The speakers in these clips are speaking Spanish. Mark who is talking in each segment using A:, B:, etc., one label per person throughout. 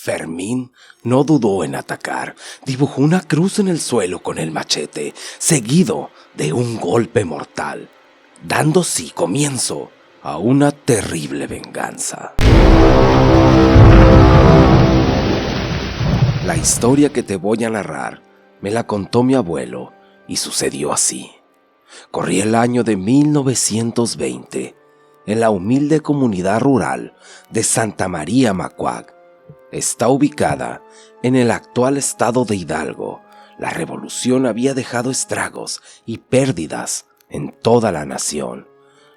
A: Fermín no dudó en atacar. Dibujó una cruz en el suelo con el machete, seguido de un golpe mortal, dando así comienzo a una terrible venganza. La historia que te voy a narrar me la contó mi abuelo y sucedió así. Corría el año de 1920 en la humilde comunidad rural de Santa María Macuac. Está ubicada en el actual estado de Hidalgo. La revolución había dejado estragos y pérdidas en toda la nación.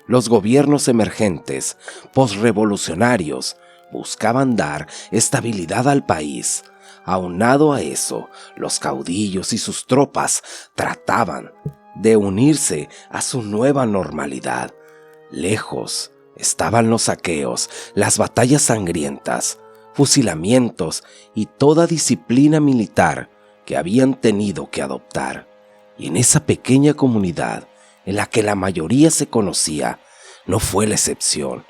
A: Los gobiernos emergentes, posrevolucionarios, buscaban dar estabilidad al país. Aunado a eso, los caudillos y sus tropas trataban de unirse a su nueva normalidad. Lejos estaban los saqueos, las batallas sangrientas, fusilamientos y toda disciplina militar que habían tenido que adoptar. Y en esa pequeña comunidad, en la que la mayoría se conocía, no fue la excepción.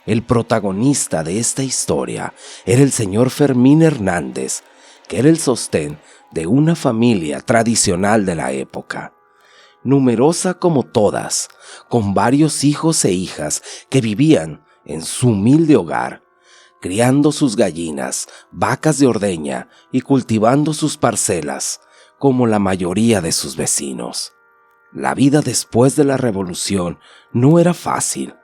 A: El protagonista de esta historia era el señor Fermín Hernández, que era el sostén de una familia tradicional de la época, numerosa como todas, con varios hijos e hijas que vivían en su humilde hogar, criando sus gallinas, vacas de ordeña y cultivando sus parcelas, como la mayoría de sus vecinos. La vida después de la revolución no era fácil.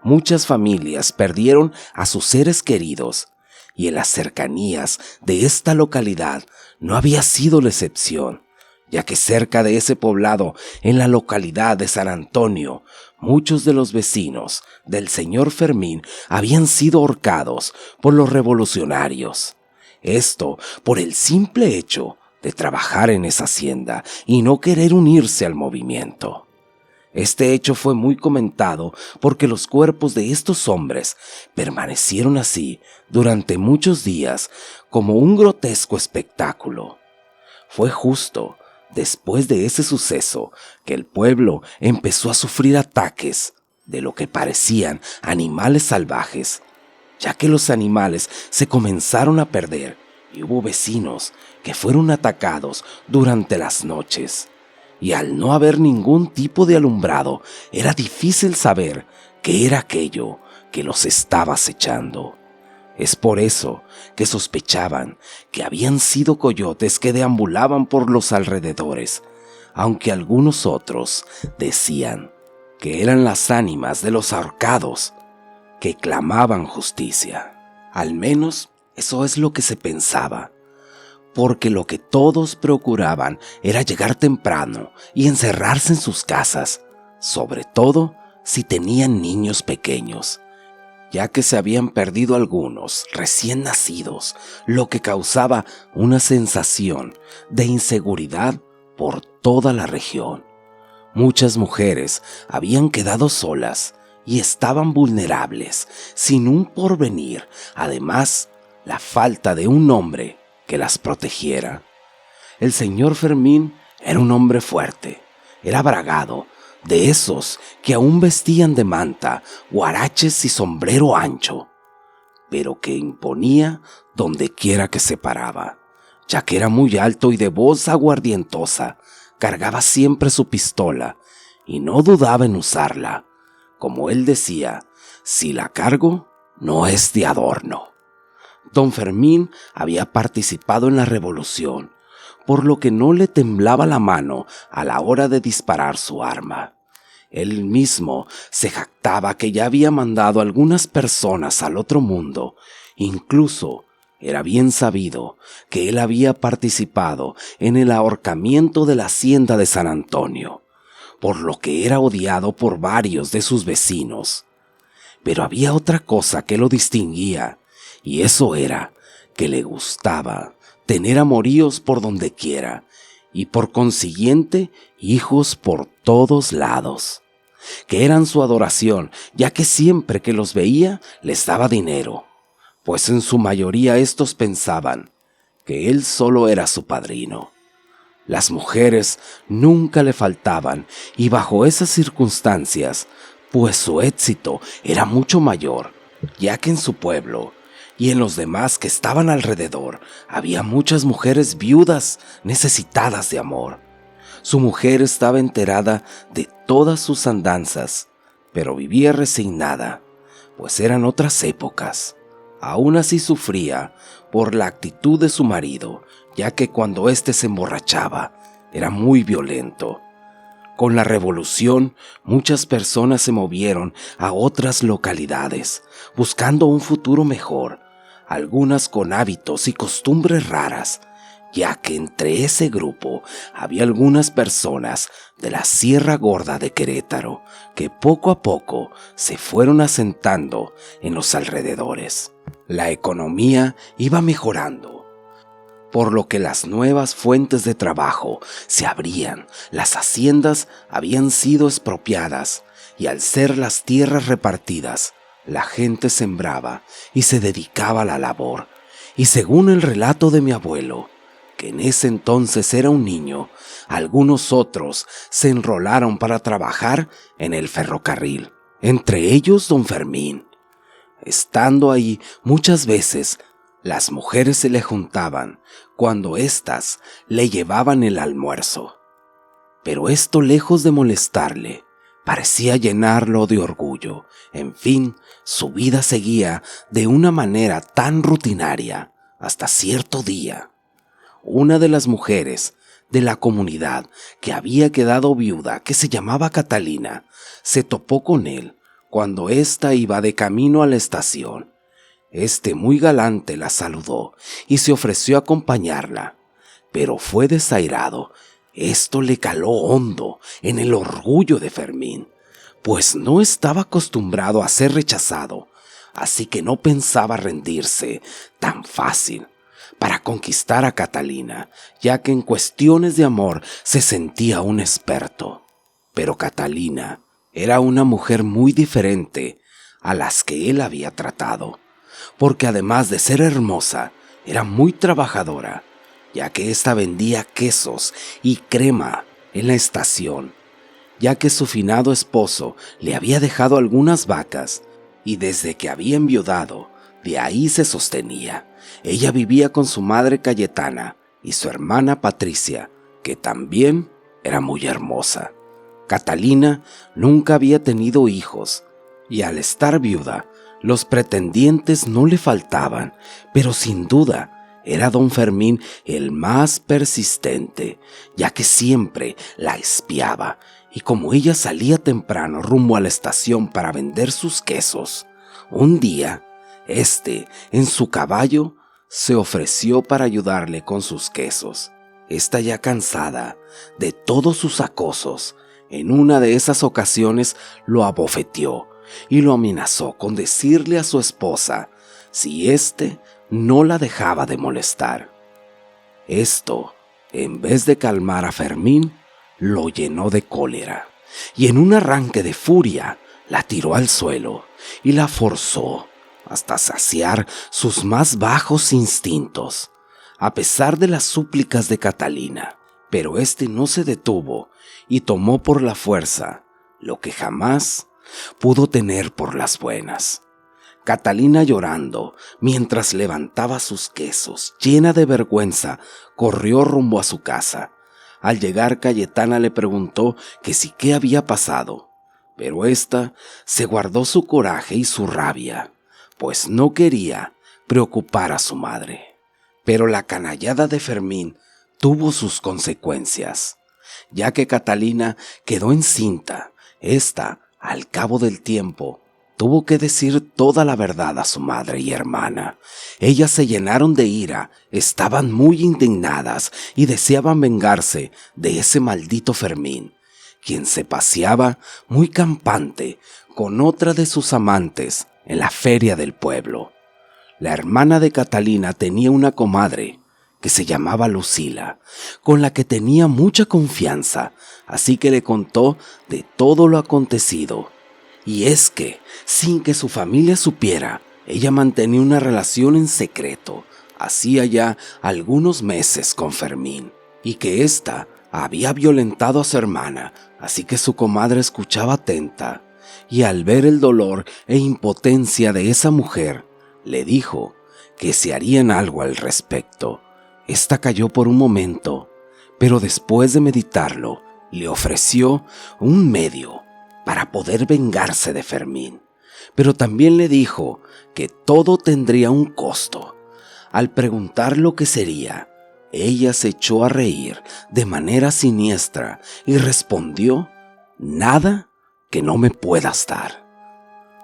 A: Muchas familias perdieron a sus seres queridos, y en las cercanías de esta localidad no había sido la excepción, ya que cerca de ese poblado, en la localidad de San Antonio, muchos de los vecinos del señor Fermín habían sido ahorcados por los revolucionarios. Esto por el simple hecho de trabajar en esa hacienda y no querer unirse al movimiento. Este hecho fue muy comentado porque los cuerpos de estos hombres permanecieron así durante muchos días como un grotesco espectáculo. Fue justo después de ese suceso que el pueblo empezó a sufrir ataques de lo que parecían animales salvajes, ya que los animales se comenzaron a perder y hubo vecinos que fueron atacados durante las noches. Y al no haber ningún tipo de alumbrado, era difícil saber qué era aquello que los estaba acechando. Es por eso que sospechaban que habían sido coyotes que deambulaban por los alrededores, aunque algunos otros decían que eran las ánimas de los ahorcados que clamaban justicia. Al menos eso es lo que se pensaba, porque lo que todos procuraban era llegar temprano y encerrarse en sus casas, sobre todo si tenían niños pequeños, ya que se habían perdido algunos recién nacidos, lo que causaba una sensación de inseguridad por toda la región. Muchas mujeres habían quedado solas y estaban vulnerables, sin un porvenir, además la falta de un hombre que las protegiera. El señor Fermín era un hombre fuerte, era bragado, de esos que aún vestían de manta, huaraches y sombrero ancho, pero que imponía donde quiera que se paraba, ya que era muy alto y de voz aguardientosa. Cargaba siempre su pistola y no dudaba en usarla. Como él decía, si la cargo, no es de adorno. Don Fermín había participado en la revolución, por lo que no le temblaba la mano a la hora de disparar su arma. Él mismo se jactaba que ya había mandado a algunas personas al otro mundo. Incluso era bien sabido que él había participado en el ahorcamiento de la hacienda de San Antonio, por lo que era odiado por varios de sus vecinos. Pero había otra cosa que lo distinguía, y eso era que le gustaba tener amoríos por donde quiera, y por consiguiente hijos por todos lados, que eran su adoración, ya que siempre que los veía les daba dinero, pues en su mayoría estos pensaban que él solo era su padrino. Las mujeres nunca le faltaban, y bajo esas circunstancias, pues su éxito era mucho mayor, ya que en su pueblo y en los demás que estaban alrededor había muchas mujeres viudas necesitadas de amor. Su mujer estaba enterada de todas sus andanzas, pero vivía resignada, pues eran otras épocas. Aún así sufría por la actitud de su marido, ya que cuando éste se emborrachaba, era muy violento. Con la revolución, muchas personas se movieron a otras localidades, buscando un futuro mejor, algunas con hábitos y costumbres raras, ya que entre ese grupo había algunas personas de la Sierra Gorda de Querétaro que poco a poco se fueron asentando en los alrededores. La economía iba mejorando, por lo que las nuevas fuentes de trabajo se abrían, las haciendas habían sido expropiadas y al ser las tierras repartidas, la gente sembraba y se dedicaba a la labor. Y según el relato de mi abuelo, que en ese entonces era un niño, algunos otros se enrolaron para trabajar en el ferrocarril, entre ellos don Fermín. Estando ahí muchas veces, las mujeres se le juntaban cuando éstas le llevaban el almuerzo. Pero esto, lejos de molestarle, parecía llenarlo de orgullo. En fin, su vida seguía de una manera tan rutinaria hasta cierto día. Una de las mujeres de la comunidad que había quedado viuda, que se llamaba Catalina, se topó con él cuando ésta iba de camino a la estación. Muy galante la saludó y se ofreció a acompañarla, pero fue desairado. Esto le caló hondo en el orgullo de Fermín, pues no estaba acostumbrado a ser rechazado, así que no pensaba rendirse tan fácil para conquistar a Catalina, ya que en cuestiones de amor se sentía un experto. Pero Catalina era una mujer muy diferente a las que él había tratado, porque además de ser hermosa, era muy trabajadora, ya que ésta vendía quesos y crema en la estación, ya que su finado esposo le había dejado algunas vacas y desde que había enviudado, de ahí se sostenía. Ella vivía con su madre Cayetana y su hermana Patricia, que también era muy hermosa. Catalina nunca había tenido hijos y al estar viuda, los pretendientes no le faltaban, pero sin duda era don Fermín el más persistente, ya que siempre la espiaba, y como ella salía temprano rumbo a la estación para vender sus quesos, un día, en su caballo, se ofreció para ayudarle con sus quesos. Esta, ya cansada de todos sus acosos, en una de esas ocasiones lo abofeteó y lo amenazó con decirle a su esposa si no la dejaba de molestar. Esto, en vez de calmar a Fermín, lo llenó de cólera y en un arranque de furia la tiró al suelo y la forzó hasta saciar sus más bajos instintos, a pesar de las súplicas de Catalina. Pero no se detuvo y tomó por la fuerza lo que jamás pudo tener por las buenas. Catalina, llorando mientras levantaba sus quesos, llena de vergüenza, corrió rumbo a su casa. Al llegar, Cayetana le preguntó que si qué había pasado, pero ésta se guardó su coraje y su rabia, pues no quería preocupar a su madre. Pero la canallada de Fermín tuvo sus consecuencias, ya que Catalina quedó encinta. Al cabo del tiempo, tuvo que decir toda la verdad a su madre y hermana. Ellas se llenaron de ira, estaban muy indignadas y deseaban vengarse de ese maldito Fermín, quien se paseaba muy campante con otra de sus amantes en la feria del pueblo. La hermana de Catalina tenía una comadre que se llamaba Lucila, con la que tenía mucha confianza, así que le contó de todo lo acontecido. Y es que, sin que su familia supiera, ella mantenía una relación en secreto, hacía ya algunos meses con Fermín, y que ésta había violentado a su hermana, así que su comadre escuchaba atenta, y al ver el dolor e impotencia de esa mujer, le dijo que se harían algo al respecto. Esta cayó por un momento, pero después de meditarlo, le ofreció un medio para poder vengarse de Fermín, pero también le dijo que todo tendría un costo. Al preguntar lo que sería, ella se echó a reír de manera siniestra y respondió: «Nada que no me puedas dar».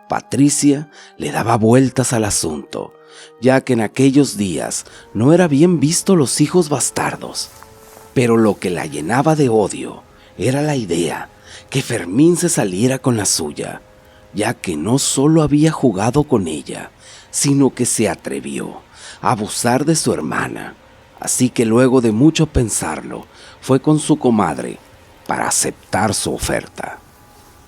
A: Patricia le daba vueltas al asunto, ya que en aquellos días no era bien visto los hijos bastardos. Pero lo que la llenaba de odio era la idea que Fermín se saliera con la suya, ya que no solo había jugado con ella, sino que se atrevió a abusar de su hermana. Así que luego de mucho pensarlo, fue con su comadre para aceptar su oferta.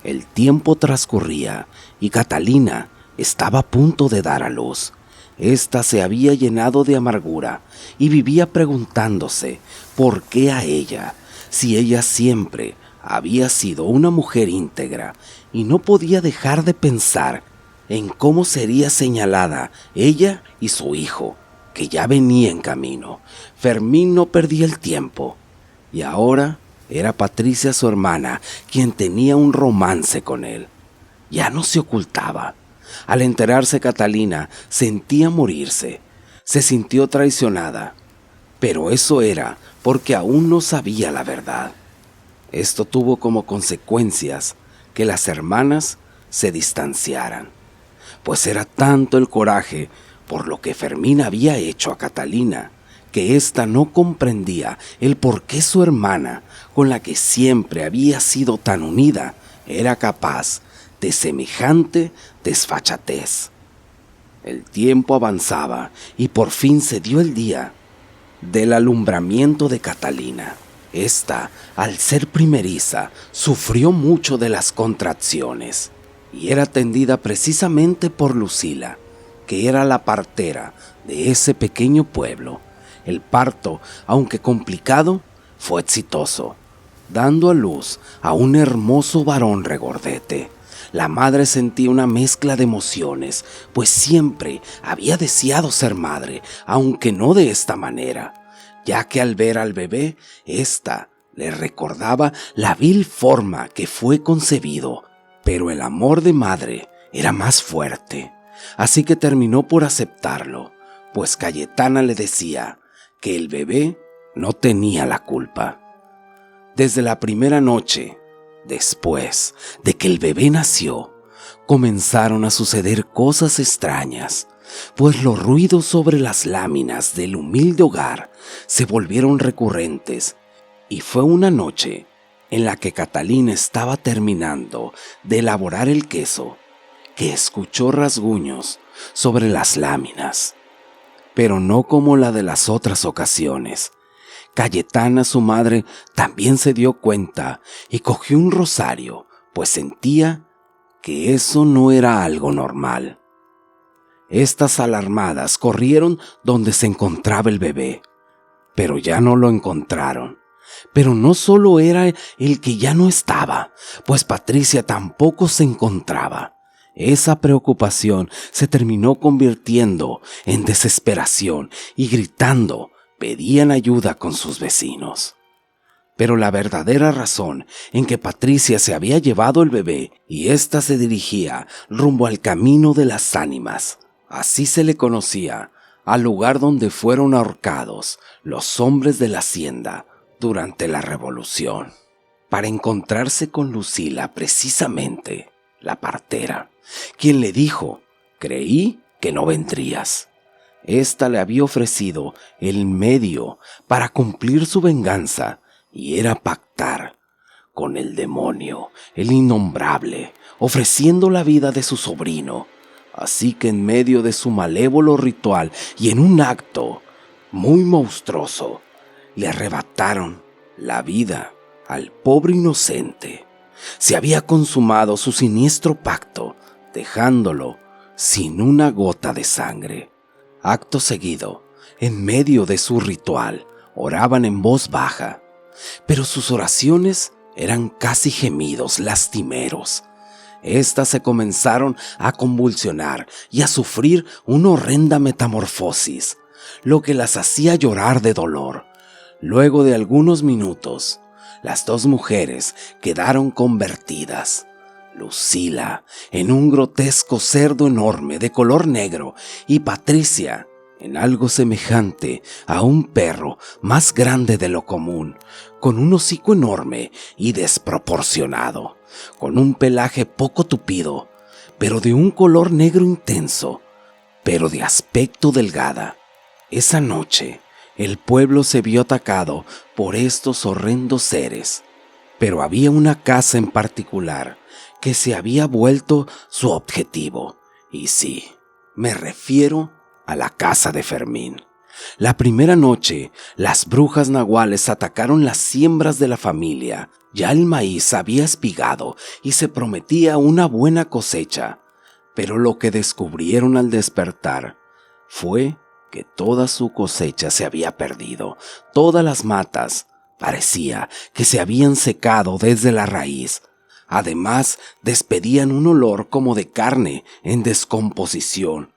A: El tiempo transcurría y Catalina estaba a punto de dar a luz. Esta se había llenado de amargura y vivía preguntándose por qué a ella, si ella siempre había sido una mujer íntegra, y no podía dejar de pensar en cómo sería señalada ella y su hijo, que ya venía en camino. Fermín no perdía el tiempo, y ahora era Patricia, su hermana, quien tenía un romance con él. Ya no se ocultaba. Al enterarse, Catalina sentía morirse. Se sintió traicionada, pero eso era porque aún no sabía la verdad. Esto tuvo como consecuencias que las hermanas se distanciaran, pues era tanto el coraje por lo que Fermín había hecho a Catalina, que ésta no comprendía el por qué su hermana, con la que siempre había sido tan unida, era capaz de semejante desfachatez. El tiempo avanzaba y por fin se dio el día del alumbramiento de Catalina. Esta, al ser primeriza, sufrió mucho de las contracciones y era atendida precisamente por Lucila, que era la partera de ese pequeño pueblo. El parto, aunque complicado, fue exitoso, dando a luz a un hermoso varón regordete. La madre sentía una mezcla de emociones, pues siempre había deseado ser madre, aunque no de esta manera, ya que al ver al bebé, ésta le recordaba la vil forma que fue concebido, pero el amor de madre era más fuerte, así que terminó por aceptarlo, pues Cayetana le decía que el bebé no tenía la culpa. Desde la primera noche, después de que el bebé nació, comenzaron a suceder cosas extrañas, pues los ruidos sobre las láminas del humilde hogar se volvieron recurrentes, y fue una noche en la que Catalina estaba terminando de elaborar el queso, que escuchó rasguños sobre las láminas, pero no como la de las otras ocasiones. Cayetana, su madre, también se dio cuenta y cogió un rosario, pues sentía que eso no era algo normal. Estas alarmadas corrieron donde se encontraba el bebé, pero ya no lo encontraron. Pero no solo era el que ya no estaba, pues Patricia tampoco se encontraba. Esa preocupación se terminó convirtiendo en desesperación y gritando pedían ayuda con sus vecinos. Pero la verdadera razón en que Patricia se había llevado el bebé y ésta se dirigía rumbo al camino de las ánimas, así se le conocía al lugar donde fueron ahorcados los hombres de la hacienda durante la Revolución, para encontrarse con Lucila, precisamente la partera, quien le dijo: «Creí que no vendrías». Esta le había ofrecido el medio para cumplir su venganza, y era pactar con el demonio, el innombrable, ofreciendo la vida de su sobrino. Así que en medio de su malévolo ritual y en un acto muy monstruoso, le arrebataron la vida al pobre inocente. Se había consumado su siniestro pacto, dejándolo sin una gota de sangre. Acto seguido, en medio de su ritual, oraban en voz baja, pero sus oraciones eran casi gemidos lastimeros. Estas se comenzaron a convulsionar y a sufrir una horrenda metamorfosis, lo que las hacía llorar de dolor. Luego de algunos minutos, las dos mujeres quedaron convertidas. Lucila en un grotesco cerdo enorme de color negro y Patricia en algo semejante a un perro más grande de lo común, con un hocico enorme y desproporcionado, con un pelaje poco tupido, pero de un color negro intenso, pero de aspecto delgada. Esa noche, el pueblo se vio atacado por estos horrendos seres, pero había una casa en particular que se había vuelto su objetivo, y sí, me refiero a la casa de Fermín. La primera noche, las brujas nahuales atacaron las siembras de la familia. Ya el maíz había espigado y se prometía una buena cosecha, pero lo que descubrieron al despertar fue que toda su cosecha se había perdido. Todas las matas parecía que se habían secado desde la raíz. Además, despedían un olor como de carne en descomposición,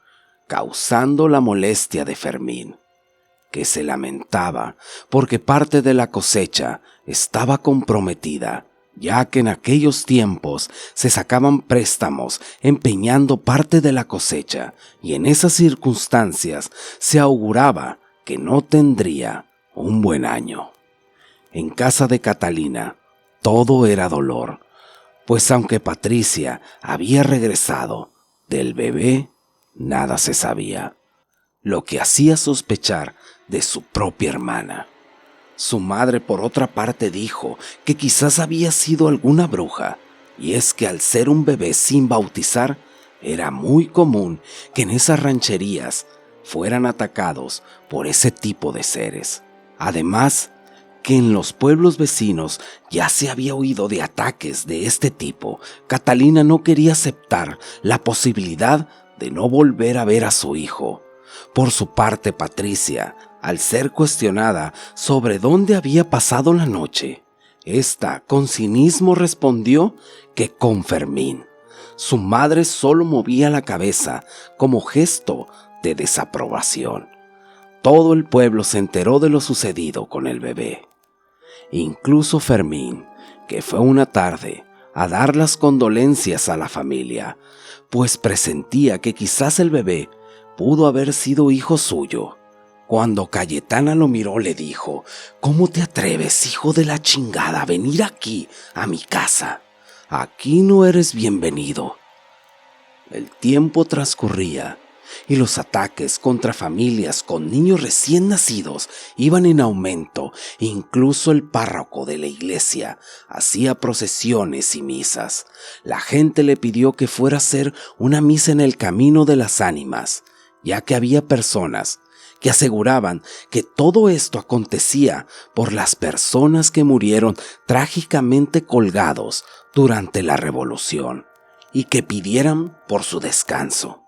A: causando la molestia de Fermín, que se lamentaba porque parte de la cosecha estaba comprometida, ya que en aquellos tiempos se sacaban préstamos empeñando parte de la cosecha, y en esas circunstancias se auguraba que no tendría un buen año. En casa de Catalina todo era dolor, pues aunque Patricia había regresado, del bebé nada se sabía, lo que hacía sospechar de su propia hermana. Su madre, por otra parte, dijo que quizás había sido alguna bruja, y es que al ser un bebé sin bautizar, era muy común que en esas rancherías fueran atacados por ese tipo de seres. Además, que en los pueblos vecinos ya se había oído de ataques de este tipo. Catalina no quería aceptar la posibilidad de no volver a ver a su hijo. Por su parte, Patricia, al ser cuestionada sobre dónde había pasado la noche, esta con cinismo respondió que con Fermín. Su madre solo movía la cabeza como gesto de desaprobación. Todo el pueblo se enteró de lo sucedido con el bebé. Incluso Fermín, que fue una tarde a dar las condolencias a la familia, pues presentía que quizás el bebé pudo haber sido hijo suyo. Cuando Cayetana lo miró, le dijo: «¿Cómo te atreves, hijo de la chingada, a venir aquí, a mi casa? Aquí no eres bienvenido». El tiempo transcurría y los ataques contra familias con niños recién nacidos iban en aumento. Incluso el párroco de la iglesia hacía procesiones y misas. La gente le pidió que fuera a hacer una misa en el Camino de las Ánimas, ya que había personas que aseguraban que todo esto acontecía por las personas que murieron trágicamente colgados durante la Revolución, y que pidieran por su descanso.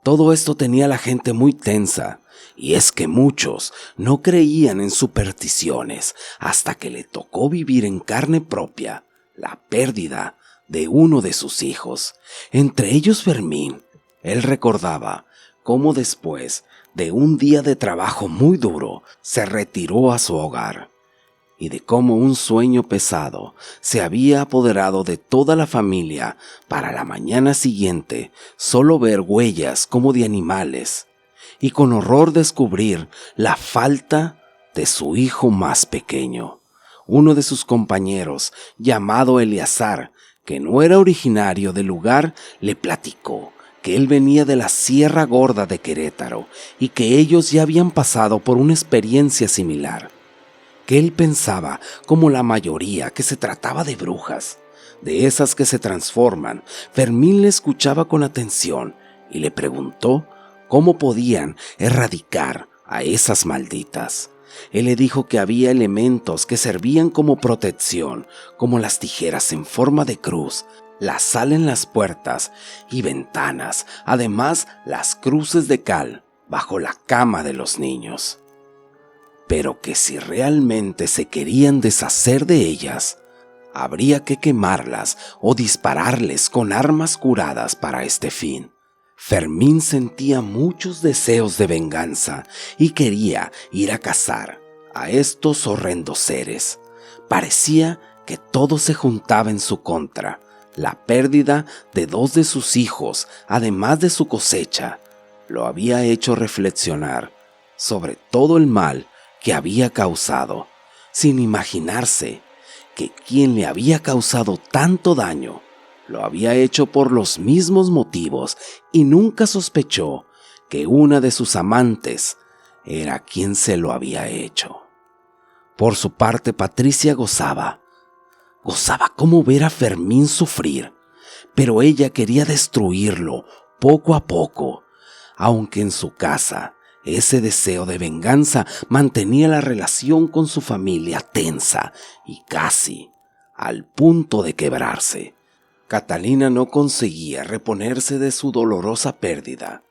A: Todo esto tenía a la gente muy tensa, y es que muchos no creían en supersticiones hasta que le tocó vivir en carne propia la pérdida de uno de sus hijos, entre ellos Fermín. Él recordaba cómo después de un día de trabajo muy duro se retiró a su hogar, y de cómo un sueño pesado se había apoderado de toda la familia para la mañana siguiente solo ver huellas como de animales, y con horror descubrir la falta de su hijo más pequeño. Uno de sus compañeros, llamado Eleazar, que no era originario del lugar, le platicó que él venía de la Sierra Gorda de Querétaro y que ellos ya habían pasado por una experiencia similar. Que él pensaba, como la mayoría, que se trataba de brujas, de esas que se transforman. Fermín le escuchaba con atención y le preguntó cómo podían erradicar a esas malditas. Él le dijo que había elementos que servían como protección, como las tijeras en forma de cruz, la sal en las puertas y ventanas, además las cruces de cal bajo la cama de los niños. Pero que si realmente se querían deshacer de ellas, Habría que quemarlas o dispararles con armas curadas para este fin. Fermín sentía muchos deseos de venganza y quería ir a cazar a estos horrendos seres. Parecía que todo se juntaba en su contra. La pérdida de 2 de sus hijos, además de su cosecha, lo había hecho reflexionar sobre todo el mal que había causado, sin imaginarse que quien le había causado tanto daño lo había hecho por los mismos motivos y nunca sospechó que una de sus amantes era quien se lo había hecho. Por su parte, Patricia gozaba cómo ver a Fermín sufrir, pero ella quería destruirlo poco a poco, aunque en su casa ese deseo de venganza mantenía la relación con su familia tensa y casi al punto de quebrarse. Catalina no conseguía reponerse de su dolorosa pérdida,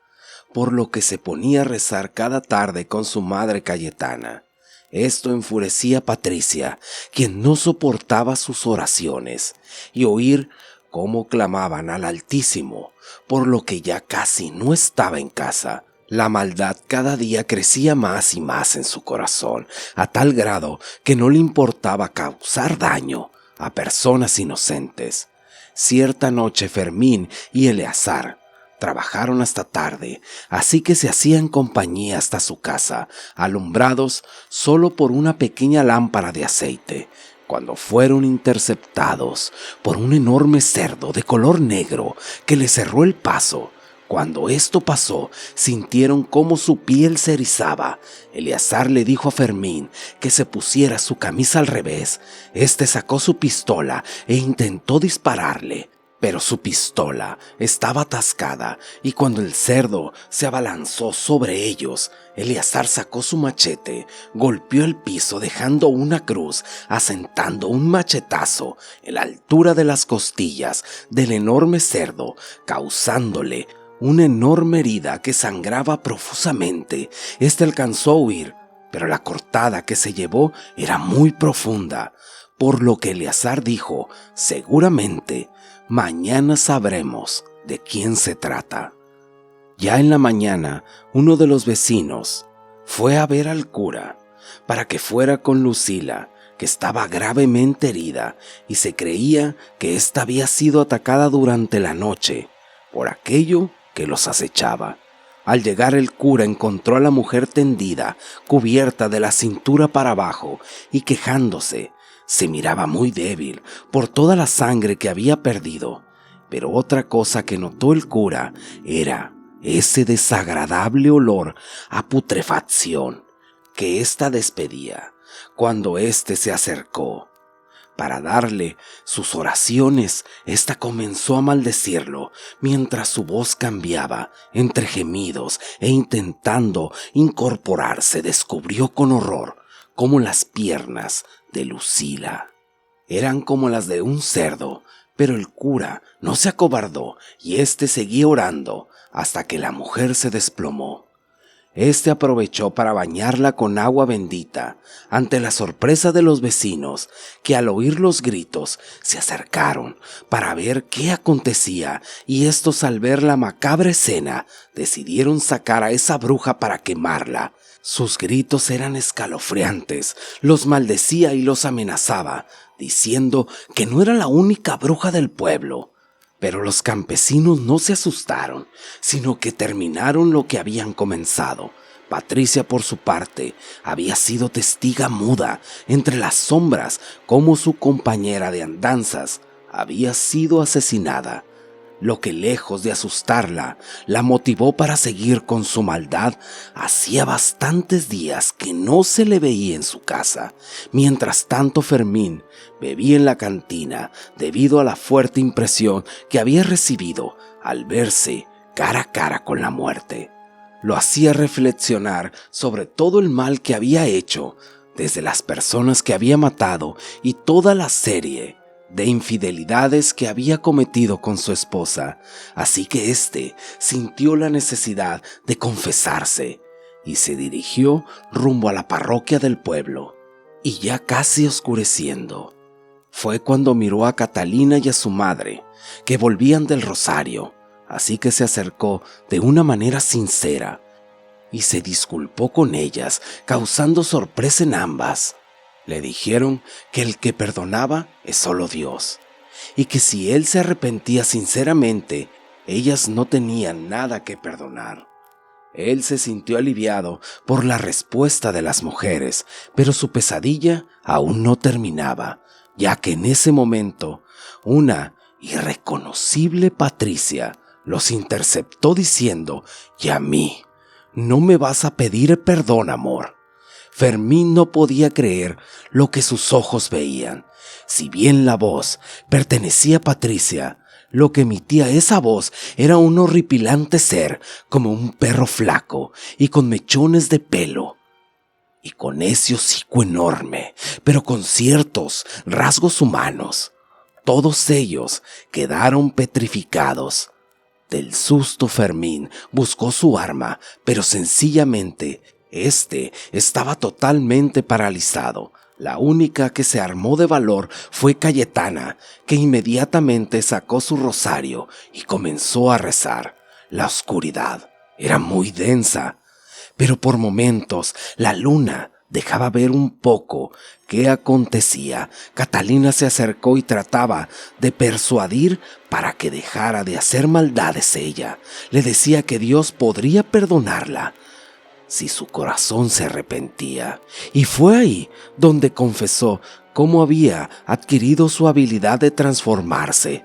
A: por lo que se ponía a rezar cada tarde con su madre Cayetana. Esto enfurecía a Patricia, quien no soportaba sus oraciones, y oír cómo clamaban al Altísimo, por lo que ya casi no estaba en casa. La maldad cada día crecía más y más en su corazón, a tal grado que no le importaba causar daño a personas inocentes. Cierta noche Fermín y Eleazar trabajaron hasta tarde, así que se hacían compañía hasta su casa, alumbrados solo por una pequeña lámpara de aceite, cuando fueron interceptados por un enorme cerdo de color negro que les cerró el paso. Cuando esto pasó, sintieron cómo su piel se erizaba. Eleazar le dijo a Fermín que se pusiera su camisa al revés. Este sacó su pistola e intentó dispararle, pero su pistola estaba atascada y cuando el cerdo se abalanzó sobre ellos, Eleazar sacó su machete, golpeó el piso dejando una cruz, asentando un machetazo en la altura de las costillas del enorme cerdo, causándole una enorme herida que sangraba profusamente. Este alcanzó a huir, pero la cortada que se llevó era muy profunda, por lo que Eleazar dijo: seguramente mañana sabremos de quién se trata. Ya en la mañana, uno de los vecinos fue a ver al cura para que fuera con Lucila, que estaba gravemente herida, y se creía que ésta había sido atacada durante la noche por aquello que los acechaba. Al llegar el cura encontró a la mujer tendida, cubierta de la cintura para abajo y quejándose. Se miraba muy débil por toda la sangre que había perdido, pero otra cosa que notó el cura era ese desagradable olor a putrefacción que ésta despedía cuando éste se acercó. Para darle sus oraciones, ésta comenzó a maldecirlo mientras su voz cambiaba entre gemidos e intentando incorporarse descubrió con horror cómo las piernas de Lucila eran como las de un cerdo, pero el cura no se acobardó y éste seguía orando hasta que la mujer se desplomó. Este aprovechó para bañarla con agua bendita, ante la sorpresa de los vecinos, que al oír los gritos se acercaron para ver qué acontecía, y estos, al ver la macabra escena, decidieron sacar a esa bruja para quemarla. Sus gritos eran escalofriantes, los maldecía y los amenazaba, diciendo que no era la única bruja del pueblo. Pero los campesinos no se asustaron, sino que terminaron lo que habían comenzado. Patricia, por su parte, había sido testiga muda entre las sombras como su compañera de andanzas había sido asesinada, lo que lejos de asustarla, la motivó para seguir con su maldad. Hacía bastantes días que no se le veía en su casa. Mientras tanto, Fermín bebía en la cantina debido a la fuerte impresión que había recibido al verse cara a cara con la muerte. Lo hacía reflexionar sobre todo el mal que había hecho, desde las personas que había matado y toda la serie de infidelidades que había cometido con su esposa, así que éste sintió la necesidad de confesarse y se dirigió rumbo a la parroquia del pueblo. Y ya casi oscureciendo, fue cuando miró a Catalina y a su madre, que volvían del rosario, así que se acercó de una manera sincera y se disculpó con ellas, causando sorpresa en ambas. Le dijeron que el que perdonaba es solo Dios, y que si él se arrepentía sinceramente, ellas no tenían nada que perdonar. Él se sintió aliviado por la respuesta de las mujeres, pero su pesadilla aún no terminaba, ya que en ese momento una irreconocible Patricia los interceptó diciendo: «¿Y a mí? ¿No me vas a pedir perdón, amor?». Fermín no podía creer lo que sus ojos veían. Si bien la voz pertenecía a Patricia, lo que emitía esa voz era un horripilante ser, como un perro flaco y con mechones de pelo, y con ese hocico enorme, pero con ciertos rasgos humanos. Todos ellos quedaron petrificados. Del susto, Fermín buscó su arma, pero sencillamente estaba totalmente paralizado. La única que se armó de valor fue Cayetana, que inmediatamente sacó su rosario y comenzó a rezar. La oscuridad era muy densa, pero por momentos la luna dejaba ver un poco qué acontecía. Catalina se acercó y trataba de persuadir para que dejara de hacer maldades ella. Le decía que Dios podría perdonarla si su corazón se arrepentía. Y fue ahí donde confesó cómo había adquirido su habilidad de transformarse.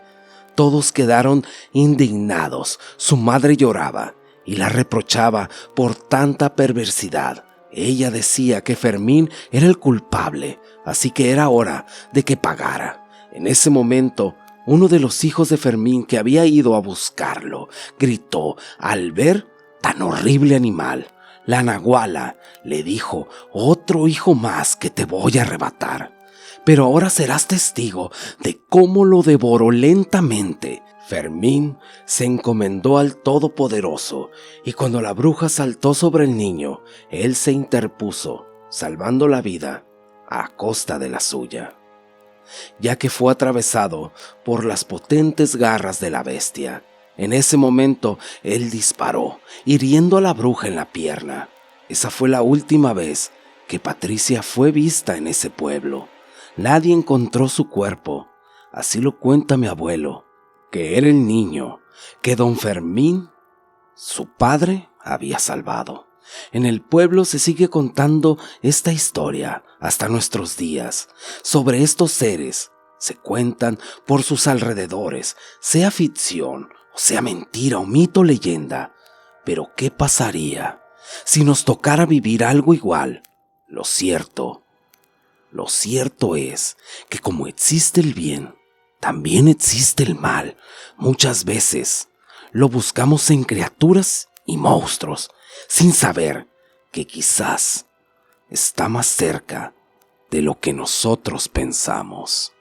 A: Todos quedaron indignados. Su madre lloraba y la reprochaba por tanta perversidad. Ella decía que Fermín era el culpable, así que era hora de que pagara. En ese momento, uno de los hijos de Fermín, que había ido a buscarlo, gritó al ver tan horrible animal. La nahuala le dijo: «Otro hijo más que te voy a arrebatar, pero ahora serás testigo de cómo lo devoró lentamente». Fermín se encomendó al Todopoderoso, y cuando la bruja saltó sobre el niño, él se interpuso, salvando la vida a costa de la suya, ya que fue atravesado por las potentes garras de la bestia. En ese momento, él disparó, hiriendo a la bruja en la pierna. Esa fue la última vez que Patricia fue vista en ese pueblo. Nadie encontró su cuerpo. Así lo cuenta mi abuelo, que era el niño que don Fermín, su padre, había salvado. En el pueblo se sigue contando esta historia hasta nuestros días. Sobre estos seres se cuentan por sus alrededores, sea ficción, o sea mentira o mito o leyenda. Pero ¿qué pasaría si nos tocara vivir algo igual? Lo cierto es que como existe el bien, también existe el mal. Muchas veces lo buscamos en criaturas y monstruos, sin saber que quizás está más cerca de lo que nosotros pensamos.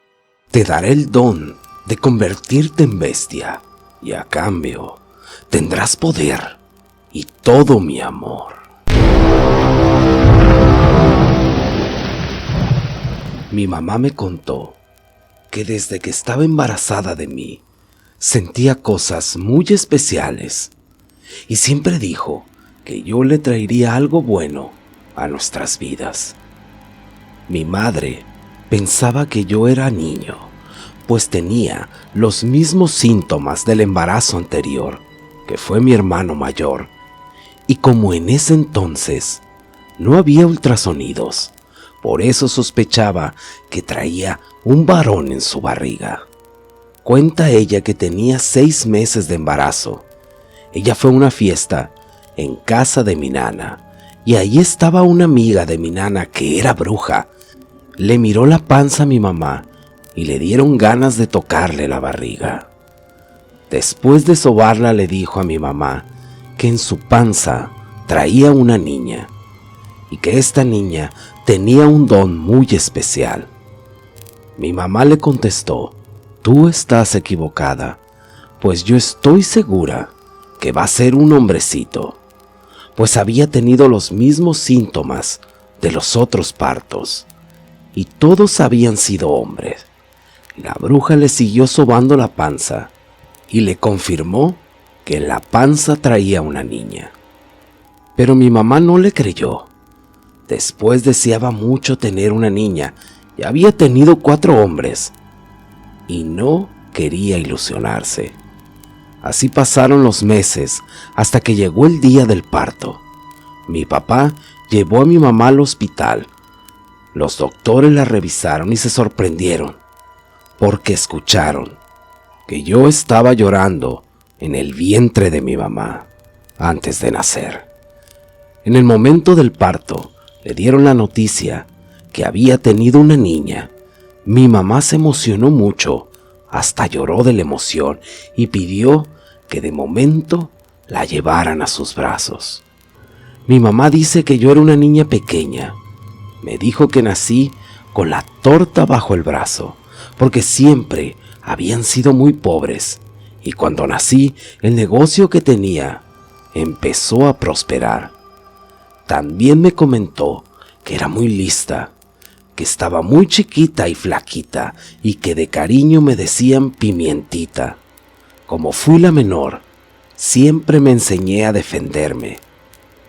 A: Te daré el don de convertirte en bestia, y a cambio tendrás poder y todo mi amor. Mi mamá me contó que desde que estaba embarazada de mí, sentía cosas muy especiales, y siempre dijo que yo le traería algo bueno a nuestras vidas. Mi madre pensaba que yo era niño, pues tenía los mismos síntomas del embarazo anterior, que fue mi hermano mayor, y como en ese entonces no había ultrasonidos, por eso sospechaba que traía un varón en su barriga. Cuenta ella que tenía 6 meses de embarazo. Ella fue a una fiesta en casa de mi nana, y ahí estaba una amiga de mi nana que era bruja. Le miró la panza a mi mamá y le dieron ganas de tocarle la barriga. Después de sobarla, le dijo a mi mamá que en su panza traía una niña y que esta niña tenía un don muy especial. Mi mamá le contestó: «Tú estás equivocada, pues yo estoy segura que va a ser un hombrecito», pues había tenido los mismos síntomas de los otros partos y todos habían sido hombres. La bruja le siguió sobando la panza y le confirmó que en la panza traía una niña. Pero mi mamá no le creyó. Después deseaba mucho tener una niña y había tenido 4 hombres y no quería ilusionarse. Así pasaron los meses hasta que llegó el día del parto. Mi papá llevó a mi mamá al hospital. Los doctores la revisaron y se sorprendieron porque escucharon que yo estaba llorando en el vientre de mi mamá antes de nacer. En el momento del parto le dieron la noticia que había tenido una niña. Mi mamá se emocionó mucho, hasta lloró de la emoción y pidió que de momento la llevaran a sus brazos. Mi mamá dice que yo era una niña pequeña. Me dijo que nací con la torta bajo el brazo, porque siempre habían sido muy pobres, y cuando nací el negocio que tenía empezó a prosperar. También me comentó que era muy lista, que estaba muy chiquita y flaquita y que de cariño me decían Pimientita. Como fui la menor, siempre me enseñé a defenderme.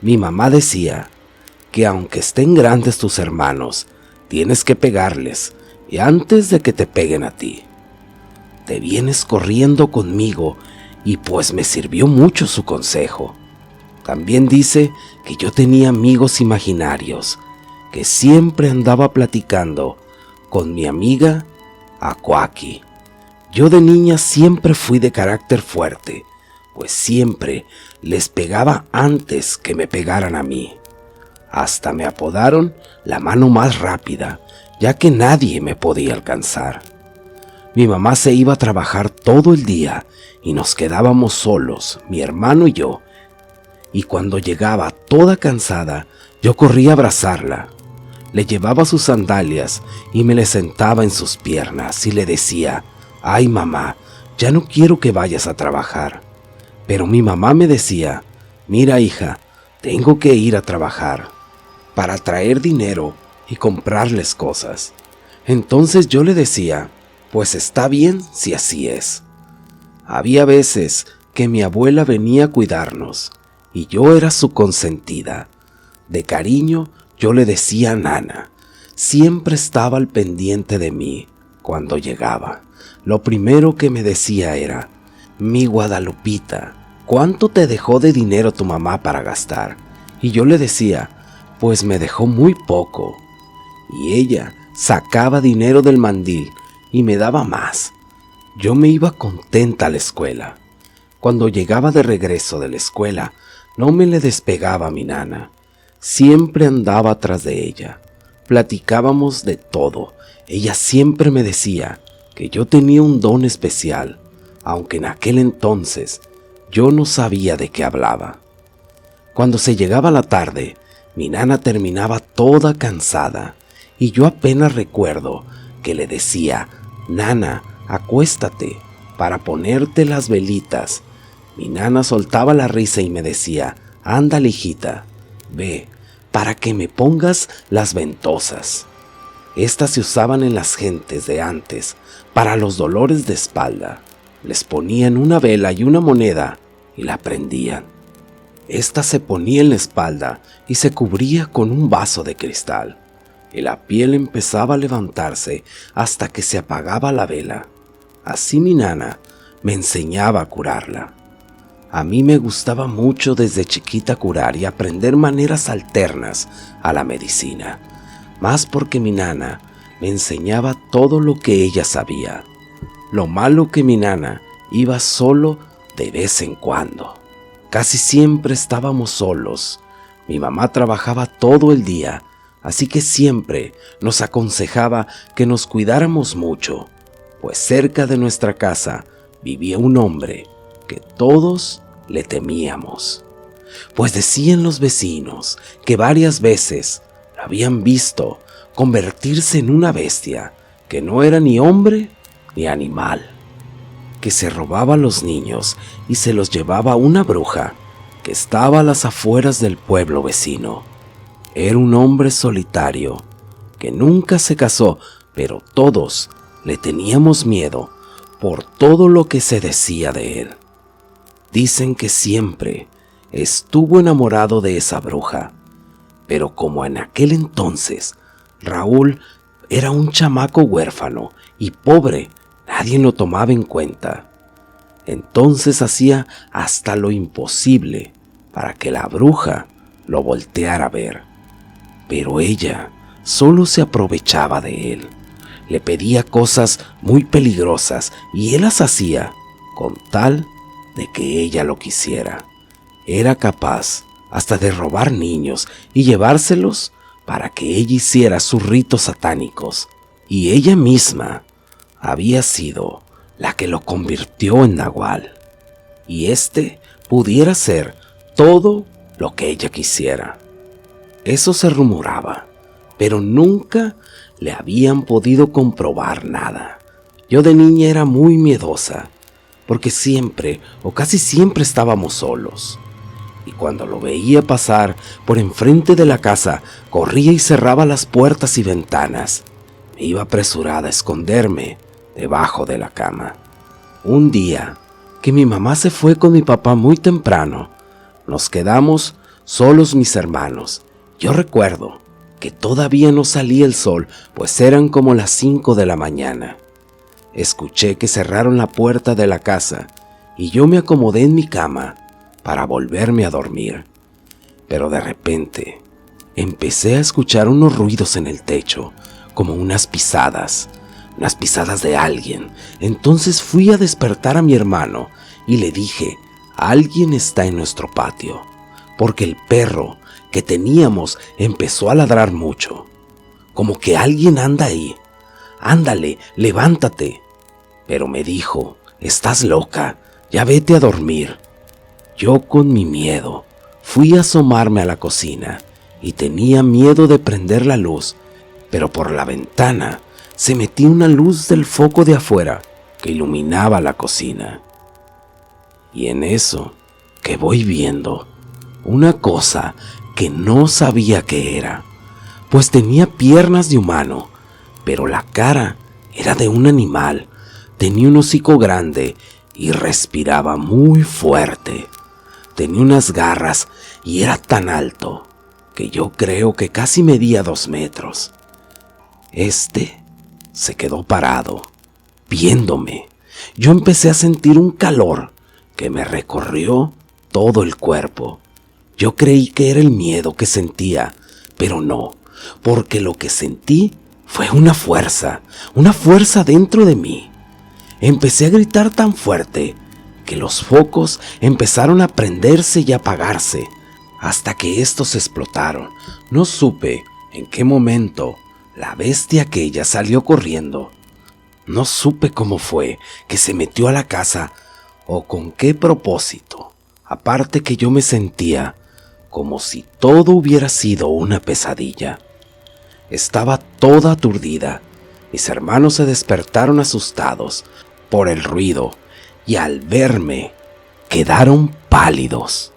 A: Mi mamá decía que aunque estén grandes tus hermanos, tienes que pegarles y antes de que te peguen a ti. Te vienes corriendo conmigo y pues me sirvió mucho su consejo. También dice que yo tenía amigos imaginarios, que siempre andaba platicando con mi amiga Acuaki. Yo de niña siempre fui de carácter fuerte, pues siempre les pegaba antes que me pegaran a mí. Hasta me apodaron la mano más rápida, ya que nadie me podía alcanzar. Mi mamá se iba a trabajar todo el día y nos quedábamos solos, mi hermano y yo. Y cuando llegaba toda cansada, yo corría a abrazarla. Le llevaba sus sandalias y me le sentaba en sus piernas y le decía: «Ay, mamá, ya no quiero que vayas a trabajar». Pero mi mamá me decía: «Mira, hija, tengo que ir a trabajar para traer dinero y comprarles cosas». Entonces yo le decía: «Pues está bien si así es». Había veces que mi abuela venía a cuidarnos y yo era su consentida. De cariño yo le decía Nana. Siempre estaba al pendiente de mí cuando llegaba. Lo primero que me decía era: «Mi Guadalupita, ¿cuánto te dejó de dinero tu mamá para gastar?». Y yo le decía: «Pues me dejó muy poco». Y ella sacaba dinero del mandil y me daba más. Yo me iba contenta a la escuela. Cuando llegaba de regreso de la escuela, no me le despegaba a mi nana. Siempre andaba atrás de ella. Platicábamos de todo. Ella siempre me decía que yo tenía un don especial, aunque en aquel entonces yo no sabía de qué hablaba. Cuando se llegaba la tarde, mi nana terminaba toda cansada y yo apenas recuerdo que le decía: «Nana, acuéstate para ponerte las velitas». Mi nana soltaba la risa y me decía: «Ándale, hijita, ve, para que me pongas las ventosas». Estas se usaban en las gentes de antes para los dolores de espalda. Les ponían una vela y una moneda y la prendían. Esta se ponía en la espalda y se cubría con un vaso de cristal, y la piel empezaba a levantarse hasta que se apagaba la vela. Así mi nana me enseñaba a curarla. A mí me gustaba mucho desde chiquita curar y aprender maneras alternas a la medicina, más porque mi nana me enseñaba todo lo que ella sabía. Lo malo que mi nana iba solo de vez en cuando. Casi siempre estábamos solos. Mi mamá trabajaba todo el día, así que siempre nos aconsejaba que nos cuidáramos mucho, pues cerca de nuestra casa vivía un hombre que todos le temíamos, pues decían los vecinos que varias veces lo habían visto convertirse en una bestia que no era ni hombre ni animal, que se robaba a los niños y se los llevaba a una bruja que estaba a las afueras del pueblo vecino. Era un hombre solitario que nunca se casó, pero todos le teníamos miedo por todo lo que se decía de él. Dicen que siempre estuvo enamorado de esa bruja, pero como en aquel entonces Raúl era un chamaco huérfano y pobre, nadie lo tomaba en cuenta. Entonces hacía hasta lo imposible para que la bruja lo volteara a ver. Pero ella solo se aprovechaba de él. Le pedía cosas muy peligrosas y él las hacía con tal de que ella lo quisiera. Era capaz hasta de robar niños y llevárselos para que ella hiciera sus ritos satánicos. Y ella misma había sido la que lo convirtió en nahual. Y pudiera ser todo lo que ella quisiera. Eso se rumoraba, pero nunca le habían podido comprobar nada. Yo de niña era muy miedosa, porque siempre o casi siempre estábamos solos. Y cuando lo veía pasar por enfrente de la casa, corría y cerraba las puertas y ventanas. Me iba apresurada a esconderme debajo de la cama. Un día que mi mamá se fue con mi papá muy temprano, nos quedamos solos mis hermanos. Yo recuerdo que todavía no salía el sol, pues eran como las 5 de la mañana. Escuché que cerraron la puerta de la casa y yo me acomodé en mi cama para volverme a dormir. Pero de repente empecé a escuchar unos ruidos en el techo, como unas pisadas de alguien. Entonces fui a despertar a mi hermano y le dije: alguien está en nuestro patio, porque el perro que teníamos empezó a ladrar mucho, como que alguien anda ahí. Ándale, levántate. Pero me dijo: estás loca, ya vete a dormir. Yo con mi miedo fui a asomarme a la cocina y tenía miedo de prender la luz, pero por la ventana se metía una luz del foco de afuera que iluminaba la cocina. Y en eso que voy viendo una cosa que no sabía qué era, pues tenía piernas de humano, pero la cara era de un animal. Tenía un hocico grande y respiraba muy fuerte. Tenía unas garras y era tan alto que yo creo que casi medía 2 metros. Se quedó parado, viéndome. Yo empecé a sentir un calor que me recorrió todo el cuerpo. Yo creí que era el miedo que sentía, pero no, porque lo que sentí fue una fuerza dentro de mí. Empecé a gritar tan fuerte que los focos empezaron a prenderse y apagarse, hasta que estos explotaron. No supe en qué momento la bestia aquella salió corriendo. No supe cómo fue que se metió a la casa o con qué propósito, aparte que yo me sentía como si todo hubiera sido una pesadilla. Estaba toda aturdida. Mis hermanos se despertaron asustados por el ruido y al verme quedaron pálidos,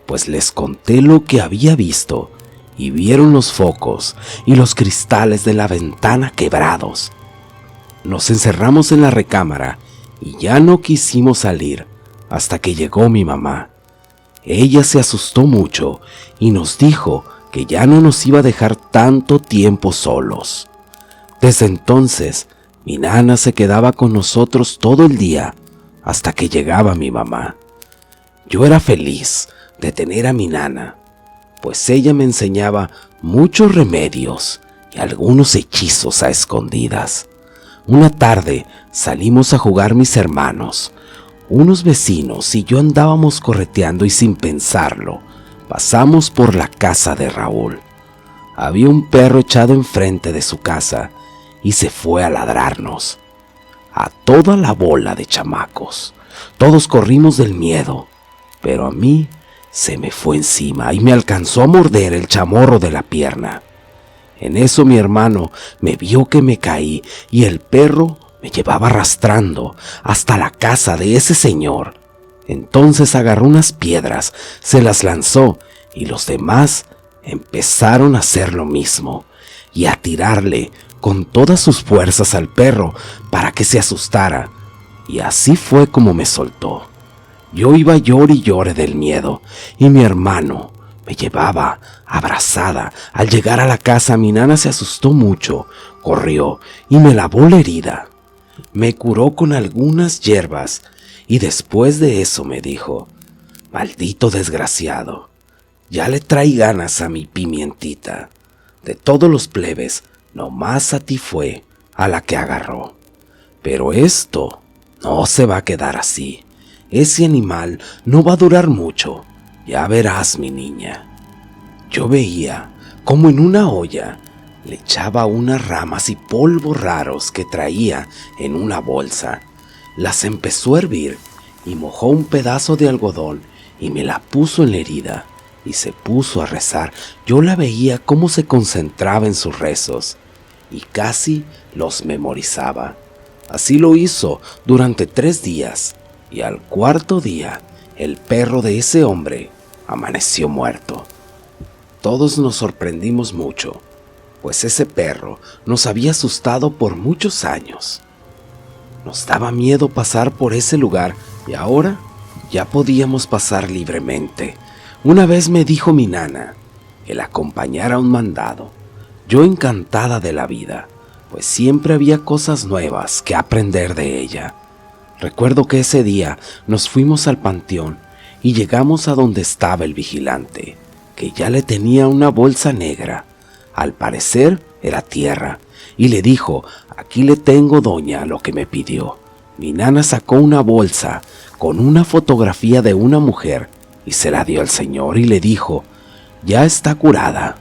A: pues les conté lo que había visto y vieron los focos y los cristales de la ventana quebrados. Nos encerramos en la recámara y ya no quisimos salir hasta que llegó mi mamá. Ella se asustó mucho y nos dijo que ya no nos iba a dejar tanto tiempo solos. Desde entonces, mi nana se quedaba con nosotros todo el día hasta que llegaba mi mamá. Yo era feliz de tener a mi nana, pues ella me enseñaba muchos remedios y algunos hechizos a escondidas. Una tarde salimos a jugar mis hermanos. Unos vecinos y yo andábamos correteando y sin pensarlo, pasamos por la casa de Raúl. Había un perro echado enfrente de su casa y se fue a ladrarnos. A toda la bola de chamacos. Todos corrimos del miedo, pero a mí se me fue encima y me alcanzó a morder el chamorro de la pierna. En eso mi hermano me vio que me caí y el perro me llevaba arrastrando hasta la casa de ese señor. Entonces agarró unas piedras, se las lanzó y los demás empezaron a hacer lo mismo y a tirarle con todas sus fuerzas al perro para que se asustara, y así fue como me soltó. Yo iba llore y llore del miedo, y mi hermano me llevaba abrazada. Al llegar a la casa, mi nana se asustó mucho, corrió y me lavó la herida. Me curó con algunas hierbas y después de eso me dijo: maldito desgraciado, ya le traí ganas a mi pimientita. De todos los plebes, nomás a ti fue a la que agarró. Pero esto no se va a quedar así. Ese animal no va a durar mucho. Ya verás, mi niña. Yo veía como en una olla le echaba unas ramas y polvos raros que traía en una bolsa. Las empezó a hervir y mojó un pedazo de algodón y me la puso en la herida y se puso a rezar. Yo la veía cómo se concentraba en sus rezos y casi los memorizaba. Así lo hizo durante 3 días y al 4.º día el perro de ese hombre amaneció muerto. Todos nos sorprendimos mucho, pues ese perro nos había asustado por muchos años. Nos daba miedo pasar por ese lugar y ahora ya podíamos pasar libremente. Una vez me dijo mi nana que la acompañara a un mandado. Yo encantada de la vida, pues siempre había cosas nuevas que aprender de ella. Recuerdo que ese día nos fuimos al panteón y llegamos a donde estaba el vigilante, que ya le tenía una bolsa negra. Al parecer era tierra, y le dijo: aquí le tengo, doña, lo que me pidió. Mi nana sacó una bolsa con una fotografía de una mujer y se la dio al señor y le dijo: ya está curada,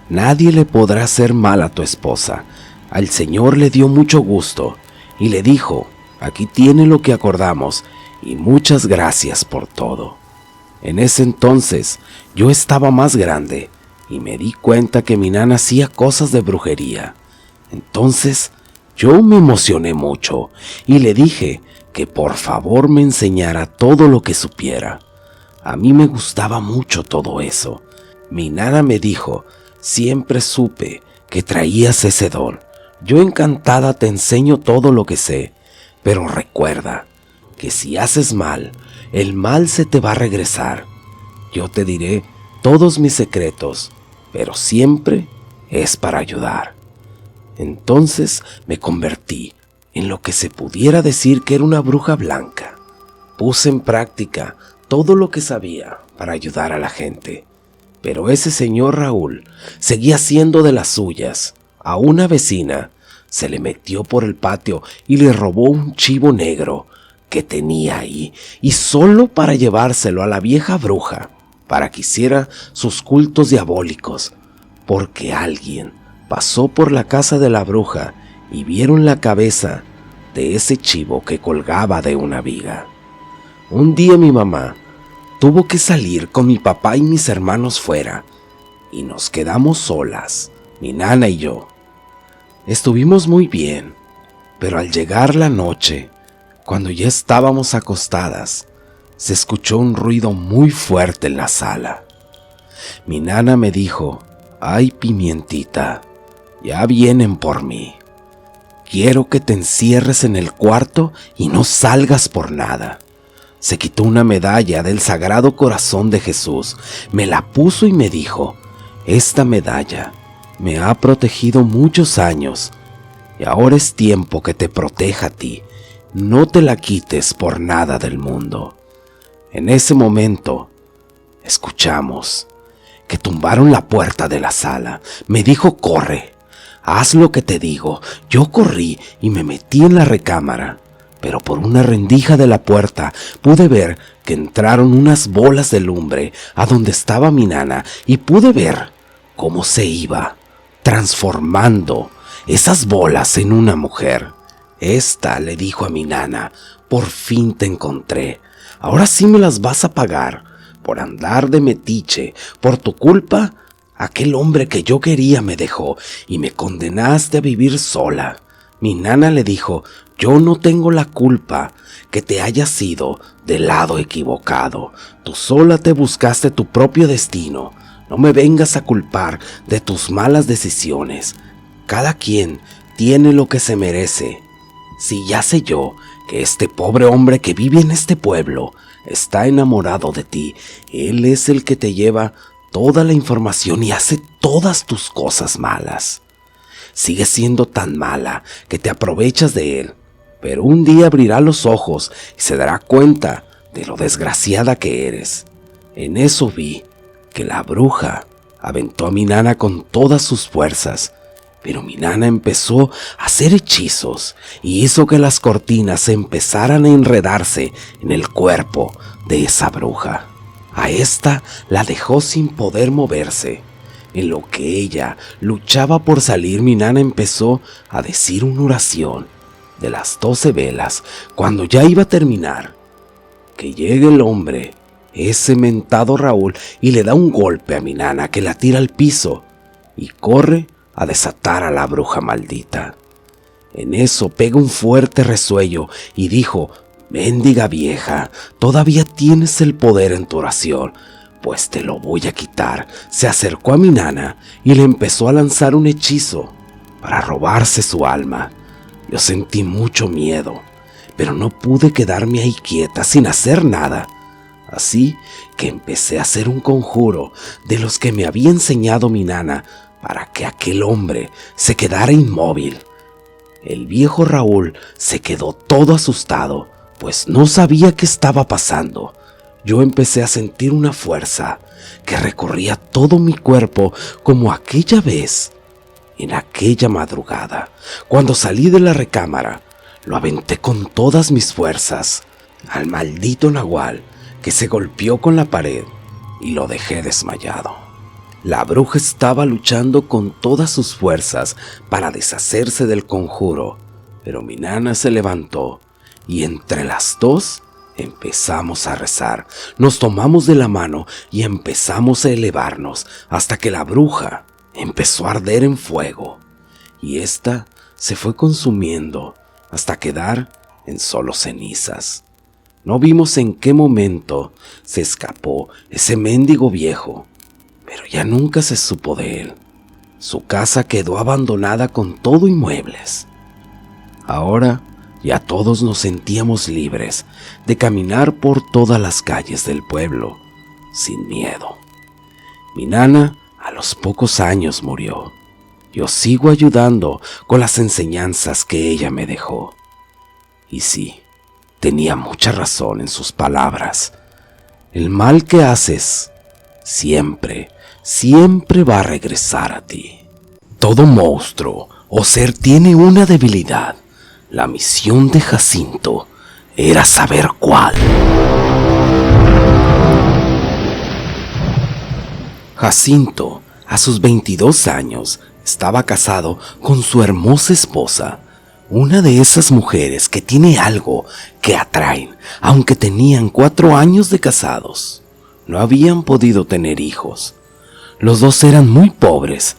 A: nadie le podrá hacer mal a tu esposa. Al señor le dio mucho gusto y le dijo: aquí tiene lo que acordamos y muchas gracias por todo. En ese entonces yo estaba más grande y me di cuenta que mi nana hacía cosas de brujería. Entonces yo me emocioné mucho y le dije que por favor me enseñara todo lo que supiera. A mí me gustaba mucho todo eso. Mi nana me dijo: siempre supe que traías ese don. Yo encantada te enseño todo lo que sé, pero recuerda que si haces mal, el mal se te va a regresar. Yo te diré todos mis secretos, pero siempre es para ayudar. Entonces me convertí en lo que se pudiera decir que era una bruja blanca. Puse en práctica todo lo que sabía para ayudar a la gente. Pero ese señor Raúl seguía haciendo de las suyas. A una vecina se le metió por el patio y le robó un chivo negro que tenía ahí, y solo para llevárselo a la vieja bruja, para que hiciera sus cultos diabólicos, porque alguien pasó por la casa de la bruja y vieron la cabeza de ese chivo que colgaba de una viga. Un día mi mamá tuvo que salir con mi papá y mis hermanos fuera, y nos quedamos solas, mi nana y yo. Estuvimos muy bien, pero al llegar la noche, cuando ya estábamos acostadas, se escuchó un ruido muy fuerte en la sala. Mi nana me dijo: ay, pimientita, ya vienen por mí. Quiero que te encierres en el cuarto y no salgas por nada. Se quitó una medalla del Sagrado Corazón de Jesús, me la puso y me dijo: esta medalla me ha protegido muchos años y ahora es tiempo que te proteja a ti. No te la quites por nada del mundo. En ese momento escuchamos que tumbaron la puerta de la sala. Me dijo: corre, haz lo que te digo. Yo corrí y me metí en la recámara, pero por una rendija de la puerta pude ver que entraron unas bolas de lumbre a donde estaba mi nana y pude ver cómo se iba transformando esas bolas en una mujer. Esta le dijo a mi nana: por fin te encontré. Ahora sí me las vas a pagar por andar de metiche. Por tu culpa, aquel hombre que yo quería me dejó y me condenaste a vivir sola. Mi nana le dijo: yo no tengo la culpa que te hayas ido del lado equivocado. Tú sola te buscaste tu propio destino. No me vengas a culpar de tus malas decisiones. Cada quien tiene lo que se merece. Si ya sé yo que este pobre hombre que vive en este pueblo está enamorado de ti, él es el que te lleva toda la información y hace todas tus cosas malas. Sigue siendo tan mala que te aprovechas de él, pero un día abrirá los ojos y se dará cuenta de lo desgraciada que eres. En eso vi que la bruja aventó a mi nana con todas sus fuerzas, pero mi nana empezó a hacer hechizos y hizo que las cortinas empezaran a enredarse en el cuerpo de esa bruja. A esta la dejó sin poder moverse. En lo que ella luchaba por salir, mi nana empezó a decir una oración de las 12 velas. Cuando ya iba a terminar, que llegue el hombre, ese mentado Raúl, y le da un golpe a mi nana que la tira al piso y corre a desatar a la bruja maldita. En eso pega un fuerte resuello y dijo: «Mendiga vieja, todavía tienes el poder en tu oración, pues te lo voy a quitar». Se acercó a mi nana y le empezó a lanzar un hechizo para robarse su alma. Yo sentí mucho miedo, pero no pude quedarme ahí quieta sin hacer nada. Así que empecé a hacer un conjuro de los que me había enseñado mi nana para que aquel hombre se quedara inmóvil. El viejo Raúl se quedó todo asustado, pues no sabía qué estaba pasando. Yo empecé a sentir una fuerza que recorría todo mi cuerpo, como aquella vez, en aquella madrugada. Cuando salí de la recámara, lo aventé con todas mis fuerzas al maldito nahual, que se golpeó con la pared y lo dejé desmayado. La bruja estaba luchando con todas sus fuerzas para deshacerse del conjuro, pero mi nana se levantó y entre las dos empezamos a rezar. Nos tomamos de la mano y empezamos a elevarnos hasta que la bruja empezó a arder en fuego y ésta se fue consumiendo hasta quedar en solo cenizas. No vimos en qué momento se escapó ese mendigo viejo, pero ya nunca se supo de él. Su casa quedó abandonada con todo y muebles. Ahora ya todos nos sentíamos libres de caminar por todas las calles del pueblo sin miedo. Mi nana a los pocos años murió. Yo sigo ayudando con las enseñanzas que ella me dejó. Y sí, tenía mucha razón en sus palabras. El mal que haces siempre va a regresar a ti. Todo monstruo o ser tiene una debilidad. La misión de Jacinto era saber cuál. Jacinto, a sus 22 años, estaba casado con su hermosa esposa, una de esas mujeres que tiene algo que atraen, aunque tenían 4 años de casados. No habían podido tener hijos. Los dos eran muy pobres,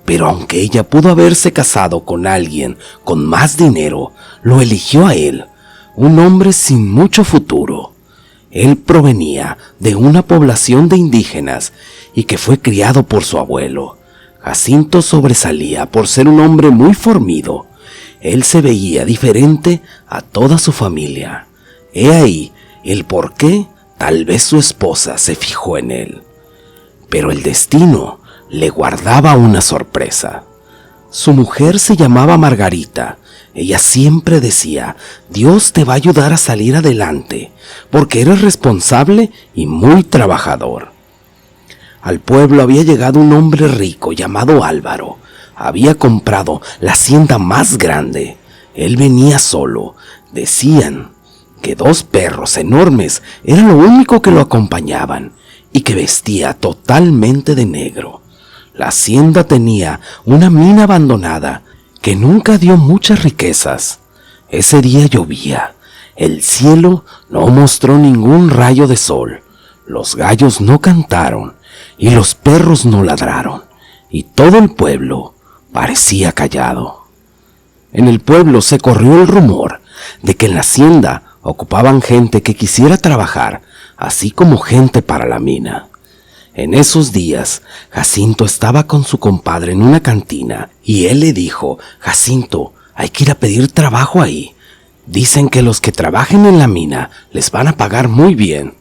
A: pero aunque ella pudo haberse casado con alguien con más dinero, lo eligió a él, un hombre sin mucho futuro. Él provenía de una población de indígenas y que fue criado por su abuelo. Jacinto sobresalía por ser un hombre muy fornido. Él se veía diferente a toda su familia. He ahí el por qué tal vez su esposa se fijó en él. Pero el destino le guardaba una sorpresa. Su mujer se llamaba Margarita. Ella siempre decía: Dios te va a ayudar a salir adelante, porque eres responsable y muy trabajador. Al pueblo había llegado un hombre rico llamado Álvaro. Había comprado la hacienda más grande. Él venía solo. Decían que 2 perros enormes eran lo único que lo acompañaban y que vestía totalmente de negro. La hacienda tenía una mina abandonada que nunca dio muchas riquezas. Ese día llovía. El cielo no mostró ningún rayo de sol. Los gallos no cantaron y los perros no ladraron. Y todo el pueblo parecía callado. En el pueblo se corrió el rumor de que en la hacienda ocupaban gente que quisiera trabajar, así como gente para la mina. En esos días, Jacinto estaba con su compadre en una cantina y él le dijo: Jacinto, hay que ir a pedir trabajo ahí. Dicen que los que trabajen en la mina les van a pagar muy bien.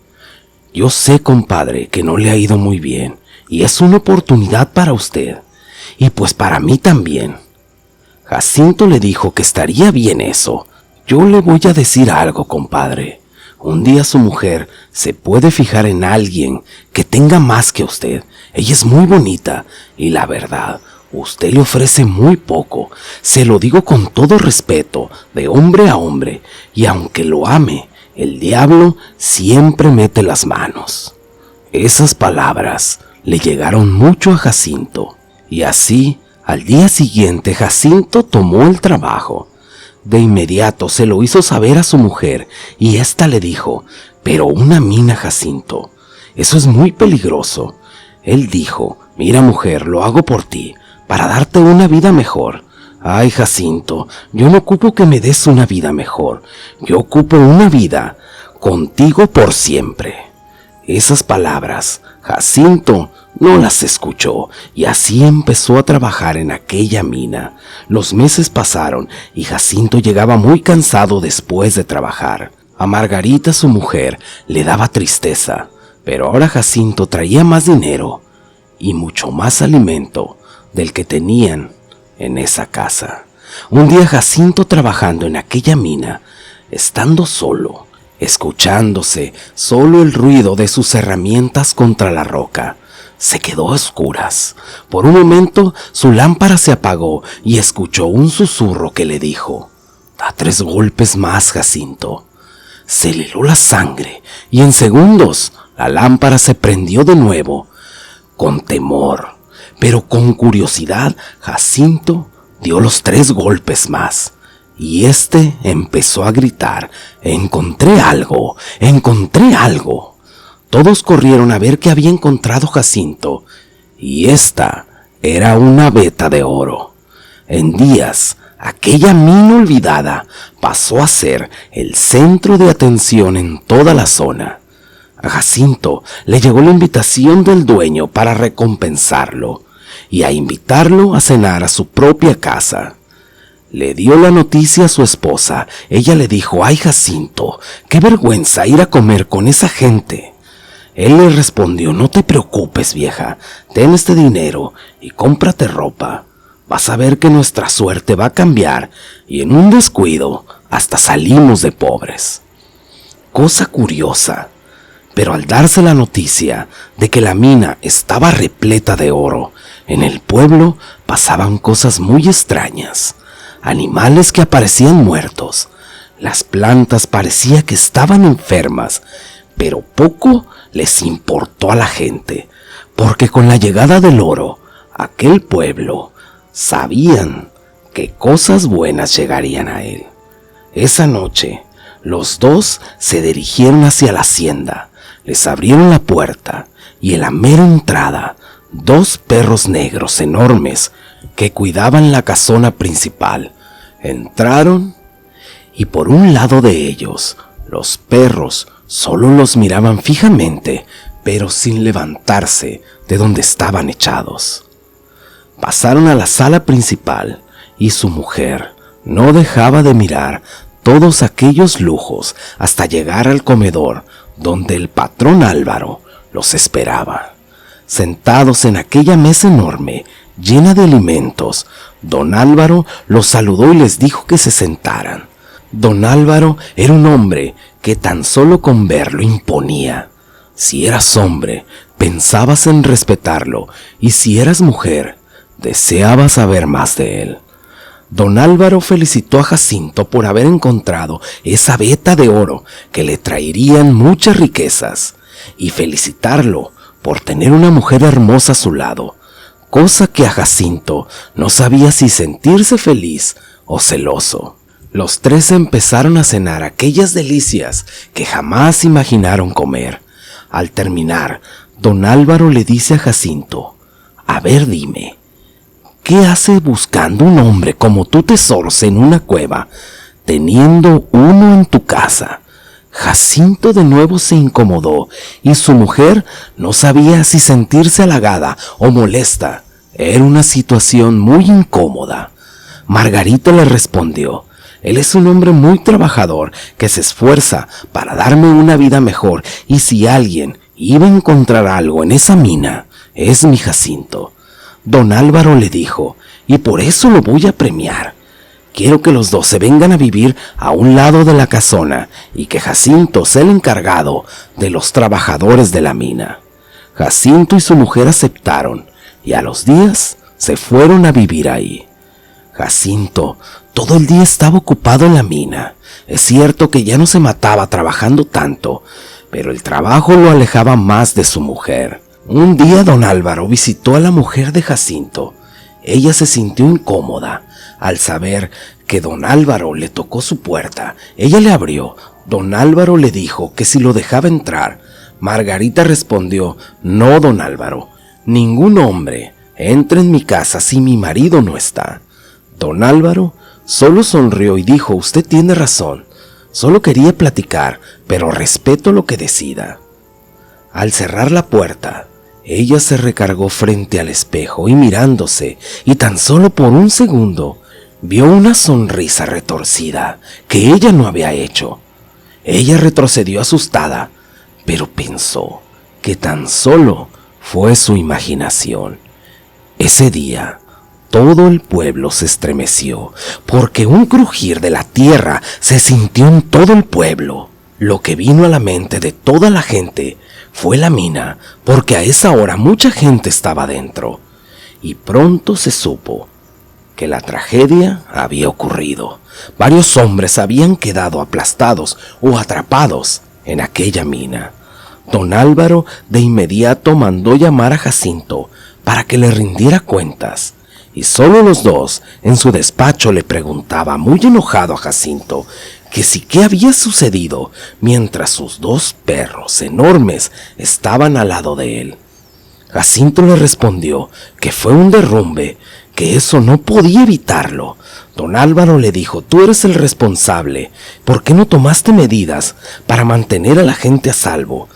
A: Yo sé, compadre, que no le ha ido muy bien y es una oportunidad para usted y pues para mí también. Jacinto le dijo que estaría bien eso. Yo le voy a decir algo, compadre. Un día su mujer se puede fijar en alguien que tenga más que usted. Ella es muy bonita y la verdad, usted le ofrece muy poco. Se lo digo con todo respeto, de hombre a hombre, y aunque lo ame, el diablo siempre mete las manos. Esas palabras le llegaron mucho a Jacinto, y así, al día siguiente, Jacinto tomó el trabajo. De inmediato se lo hizo saber a su mujer y ésta le dijo: pero una mina, Jacinto, eso es muy peligroso. Él dijo: mira, mujer, lo hago por ti, para darte una vida mejor. Ay, Jacinto, yo no ocupo que me des una vida mejor, yo ocupo una vida contigo por siempre. Esas palabras, Jacinto no las escuchó y así empezó a trabajar en aquella mina. Los meses pasaron y Jacinto llegaba muy cansado después de trabajar. A Margarita, su mujer, le daba tristeza, pero ahora Jacinto traía más dinero y mucho más alimento del que tenían en esa casa. Un día Jacinto, trabajando en aquella mina, estando solo, escuchándose solo el ruido de sus herramientas contra la roca, se quedó a oscuras. Por un momento su lámpara se apagó y escuchó un susurro que le dijo: da 3 golpes más, Jacinto. Se le heló la sangre y en segundos la lámpara se prendió de nuevo. Con temor, pero con curiosidad, Jacinto dio los 3 golpes más. Y empezó a gritar: encontré algo, encontré algo. Todos corrieron a ver qué había encontrado Jacinto, y esta era una veta de oro. En días, aquella mina olvidada pasó a ser el centro de atención en toda la zona. A Jacinto le llegó la invitación del dueño para recompensarlo y a invitarlo a cenar a su propia casa. Le dio la noticia a su esposa. Ella le dijo: ay, Jacinto, qué vergüenza ir a comer con esa gente. Él le respondió: no te preocupes, vieja, ten este dinero y cómprate ropa. Vas a ver que nuestra suerte va a cambiar y en un descuido hasta salimos de pobres. Cosa curiosa, pero al darse la noticia de que la mina estaba repleta de oro, en el pueblo pasaban cosas muy extrañas. Animales que aparecían muertos, las plantas parecía que estaban enfermas, pero poco les importó a la gente, porque con la llegada del oro, aquel pueblo sabían que cosas buenas llegarían a él. Esa noche, los dos se dirigieron hacia la hacienda, les abrieron la puerta y en la mera entrada, 2 perros negros enormes que cuidaban la casona principal. Entraron y por un lado de ellos, los perros solo los miraban fijamente, pero sin levantarse de donde estaban echados. Pasaron a la sala principal y su mujer no dejaba de mirar todos aquellos lujos hasta llegar al comedor donde el patrón Álvaro los esperaba. Sentados en aquella mesa enorme, llena de alimentos, don Álvaro los saludó y les dijo que se sentaran. Don Álvaro era un hombre que tan solo con verlo imponía. Si eras hombre, pensabas en respetarlo, y si eras mujer, deseabas saber más de él. Don Álvaro felicitó a Jacinto por haber encontrado esa veta de oro que le traerían muchas riquezas, y felicitarlo por tener una mujer hermosa a su lado, cosa que a Jacinto no sabía si sentirse feliz o celoso. Los 3 empezaron a cenar aquellas delicias que jamás imaginaron comer. Al terminar, don Álvaro le dice a Jacinto: a ver, dime, ¿qué hace buscando un hombre como tú tesoros en una cueva, teniendo uno en tu casa? Jacinto de nuevo se incomodó y su mujer no sabía si sentirse halagada o molesta. Era una situación muy incómoda. Margarita le respondió: él es un hombre muy trabajador que se esfuerza para darme una vida mejor, y si alguien iba a encontrar algo en esa mina, es mi Jacinto. Don Álvaro le dijo: y por eso lo voy a premiar. Quiero que los dos se vengan a vivir a un lado de la casona y que Jacinto sea el encargado de los trabajadores de la mina. Jacinto y su mujer aceptaron y a los días se fueron a vivir ahí. Jacinto todo el día estaba ocupado en la mina. Es cierto que ya no se mataba trabajando tanto, pero el trabajo lo alejaba más de su mujer. Un día don Álvaro visitó a la mujer de Jacinto. Ella se sintió incómoda al saber que don Álvaro le tocó su puerta. Ella le abrió. Don Álvaro le dijo que si lo dejaba entrar. Margarita respondió: no, don Álvaro, ningún hombre entra en mi casa si mi marido no está. Don Álvaro solo sonrió y dijo: usted tiene razón, solo quería platicar, pero respeto lo que decida. Al cerrar la puerta, ella se recargó frente al espejo y mirándose, y tan solo por un segundo, vio una sonrisa retorcida que ella no había hecho. Ella retrocedió asustada, pero pensó que tan solo fue su imaginación. Ese día, todo el pueblo se estremeció, porque un crujir de la tierra se sintió en todo el pueblo. Lo que vino a la mente de toda la gente fue la mina, porque a esa hora mucha gente estaba dentro. Y pronto se supo que la tragedia había ocurrido. Varios hombres habían quedado aplastados o atrapados en aquella mina. Don Álvaro de inmediato mandó llamar a Jacinto para que le rindiera cuentas. Y solo los dos en su despacho le preguntaba, muy enojado a Jacinto, que si qué había sucedido mientras sus dos perros enormes estaban al lado de él. Jacinto le respondió que fue un derrumbe, que eso no podía evitarlo. Don Álvaro le dijo: tú eres el responsable, ¿por qué no tomaste medidas para mantener a la gente a salvo?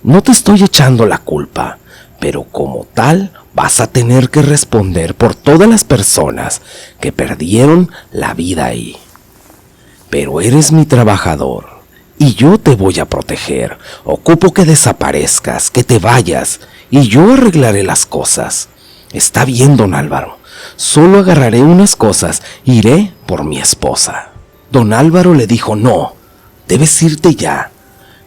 A: No te estoy echando la culpa, pero como tal vas a tener que responder por todas las personas que perdieron la vida ahí. Pero eres mi trabajador y yo te voy a proteger. Ocupo que desaparezcas, que te vayas y yo arreglaré las cosas. Está bien, don Álvaro, solo agarraré unas cosas e iré por mi esposa. Don Álvaro le dijo: no, debes irte ya.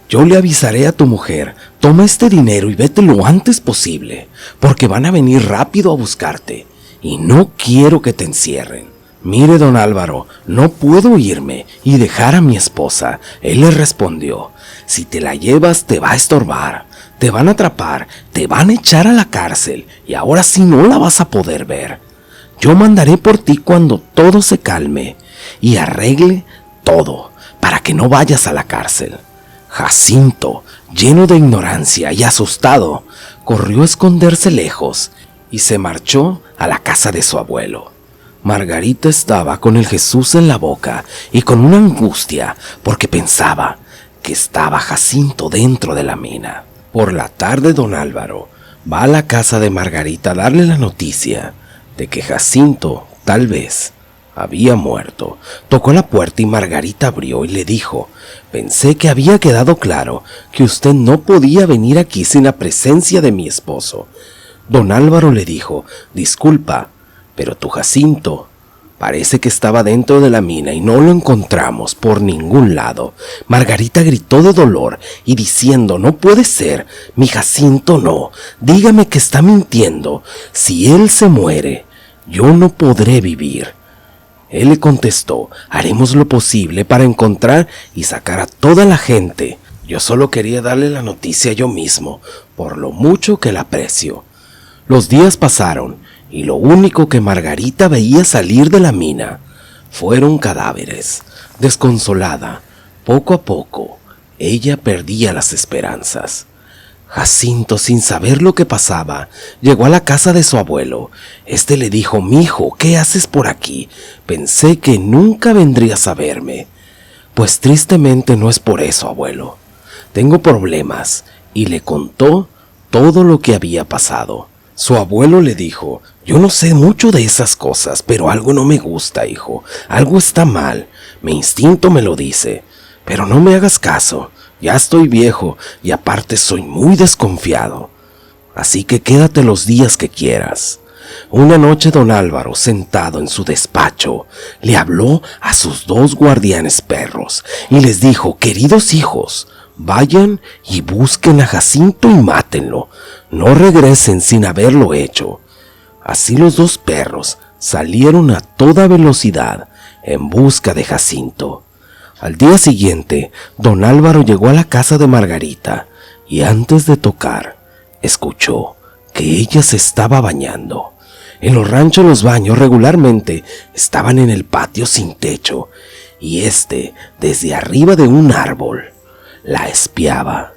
A: Yo le avisaré a tu mujer, toma este dinero y vete lo antes posible, porque van a venir rápido a buscarte, y no quiero que te encierren. Mire, don Álvaro, no puedo irme y dejar a mi esposa. Él le respondió: si te la llevas te va a estorbar, te van a atrapar, te van a echar a la cárcel, y ahora sí no la vas a poder ver. Yo mandaré por ti cuando todo se calme, y arregle todo, para que no vayas a la cárcel. Jacinto, lleno de ignorancia y asustado, corrió a esconderse lejos y se marchó a la casa de su abuelo. Margarita estaba con el Jesús en la boca y con una angustia porque pensaba que estaba Jacinto dentro de la mina. Por la tarde don Álvaro va a la casa de Margarita a darle la noticia de que Jacinto tal vez había muerto. Tocó la puerta y Margarita abrió y le dijo: pensé que había quedado claro que usted no podía venir aquí sin la presencia de mi esposo. Don Álvaro le dijo: disculpa, pero tu Jacinto parece que estaba dentro de la mina y no lo encontramos por ningún lado. Margarita gritó de dolor y diciendo: no puede ser, mi Jacinto no, dígame que está mintiendo. Si él se muere, yo no podré vivir. Él le contestó: haremos lo posible para encontrar y sacar a toda la gente. Yo solo quería darle la noticia yo mismo, por lo mucho que la aprecio. Los días pasaron y lo único que Margarita veía salir de la mina fueron cadáveres. Desconsolada, poco a poco, ella perdía las esperanzas. Jacinto, sin saber lo que pasaba, llegó a la casa de su abuelo. Este le dijo: mijo, ¿qué haces por aquí? Pensé que nunca vendrías a verme. Pues tristemente no es por eso, abuelo. Tengo problemas, y le contó todo lo que había pasado. Su abuelo le dijo: yo no sé mucho de esas cosas, pero algo no me gusta, hijo. Algo está mal. Mi instinto me lo dice. Pero no me hagas caso. Ya estoy viejo y aparte soy muy desconfiado. Así que quédate los días que quieras. Una noche don Álvaro, sentado en su despacho, le habló a sus 2 guardianes perros y les dijo: queridos hijos, vayan y busquen a Jacinto y mátenlo. No regresen sin haberlo hecho. Así los 2 perros salieron a toda velocidad en busca de Jacinto. Al día siguiente, don Álvaro llegó a la casa de Margarita y antes de tocar, escuchó que ella se estaba bañando. En los ranchos los baños regularmente estaban en el patio sin techo y desde arriba de un árbol, la espiaba.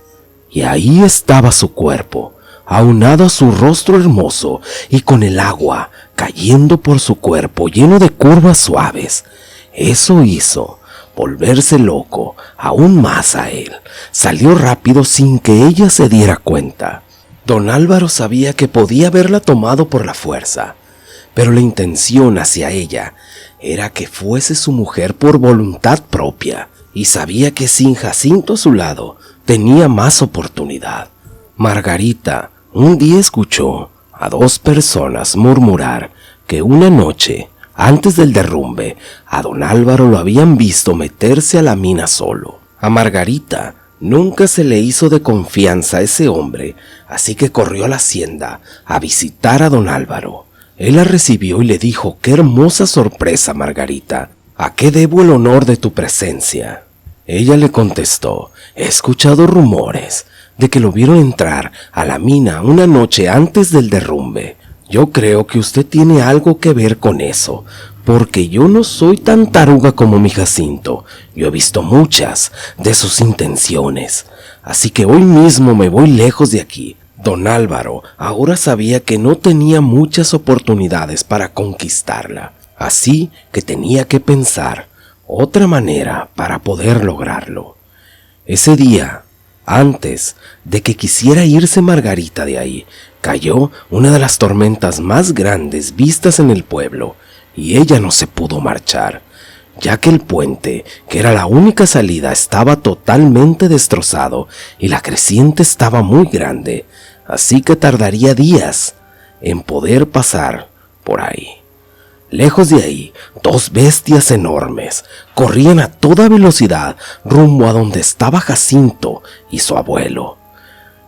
A: Y ahí estaba su cuerpo, aunado a su rostro hermoso y con el agua cayendo por su cuerpo lleno de curvas suaves. Eso hizo volverse loco aún más a él. Salió rápido sin que ella se diera cuenta. Don Álvaro sabía que podía haberla tomado por la fuerza, pero la intención hacia ella era que fuese su mujer por voluntad propia, y sabía que sin Jacinto a su lado tenía más oportunidad. Margarita un día escuchó a 2 personas murmurar que una noche, antes del derrumbe, a don Álvaro lo habían visto meterse a la mina solo. A Margarita nunca se le hizo de confianza ese hombre, así que corrió a la hacienda a visitar a don Álvaro. Él la recibió y le dijo: «¡Qué hermosa sorpresa, Margarita! ¿A qué debo el honor de tu presencia?». Ella le contestó: «He escuchado rumores de que lo vieron entrar a la mina una noche antes del derrumbe. Yo creo que usted tiene algo que ver con eso, porque yo no soy tan taruga como mi Jacinto. Yo he visto muchas de sus intenciones, así que hoy mismo me voy lejos de aquí». Don Álvaro ahora sabía que no tenía muchas oportunidades para conquistarla, así que tenía que pensar otra manera para poder lograrlo. Ese día, antes de que quisiera irse Margarita de ahí, cayó una de las tormentas más grandes vistas en el pueblo y ella no se pudo marchar, ya que el puente, que era la única salida, estaba totalmente destrozado y la creciente estaba muy grande, así que tardaría días en poder pasar por ahí. Lejos de ahí, 2 bestias enormes corrían a toda velocidad rumbo a donde estaba Jacinto y su abuelo.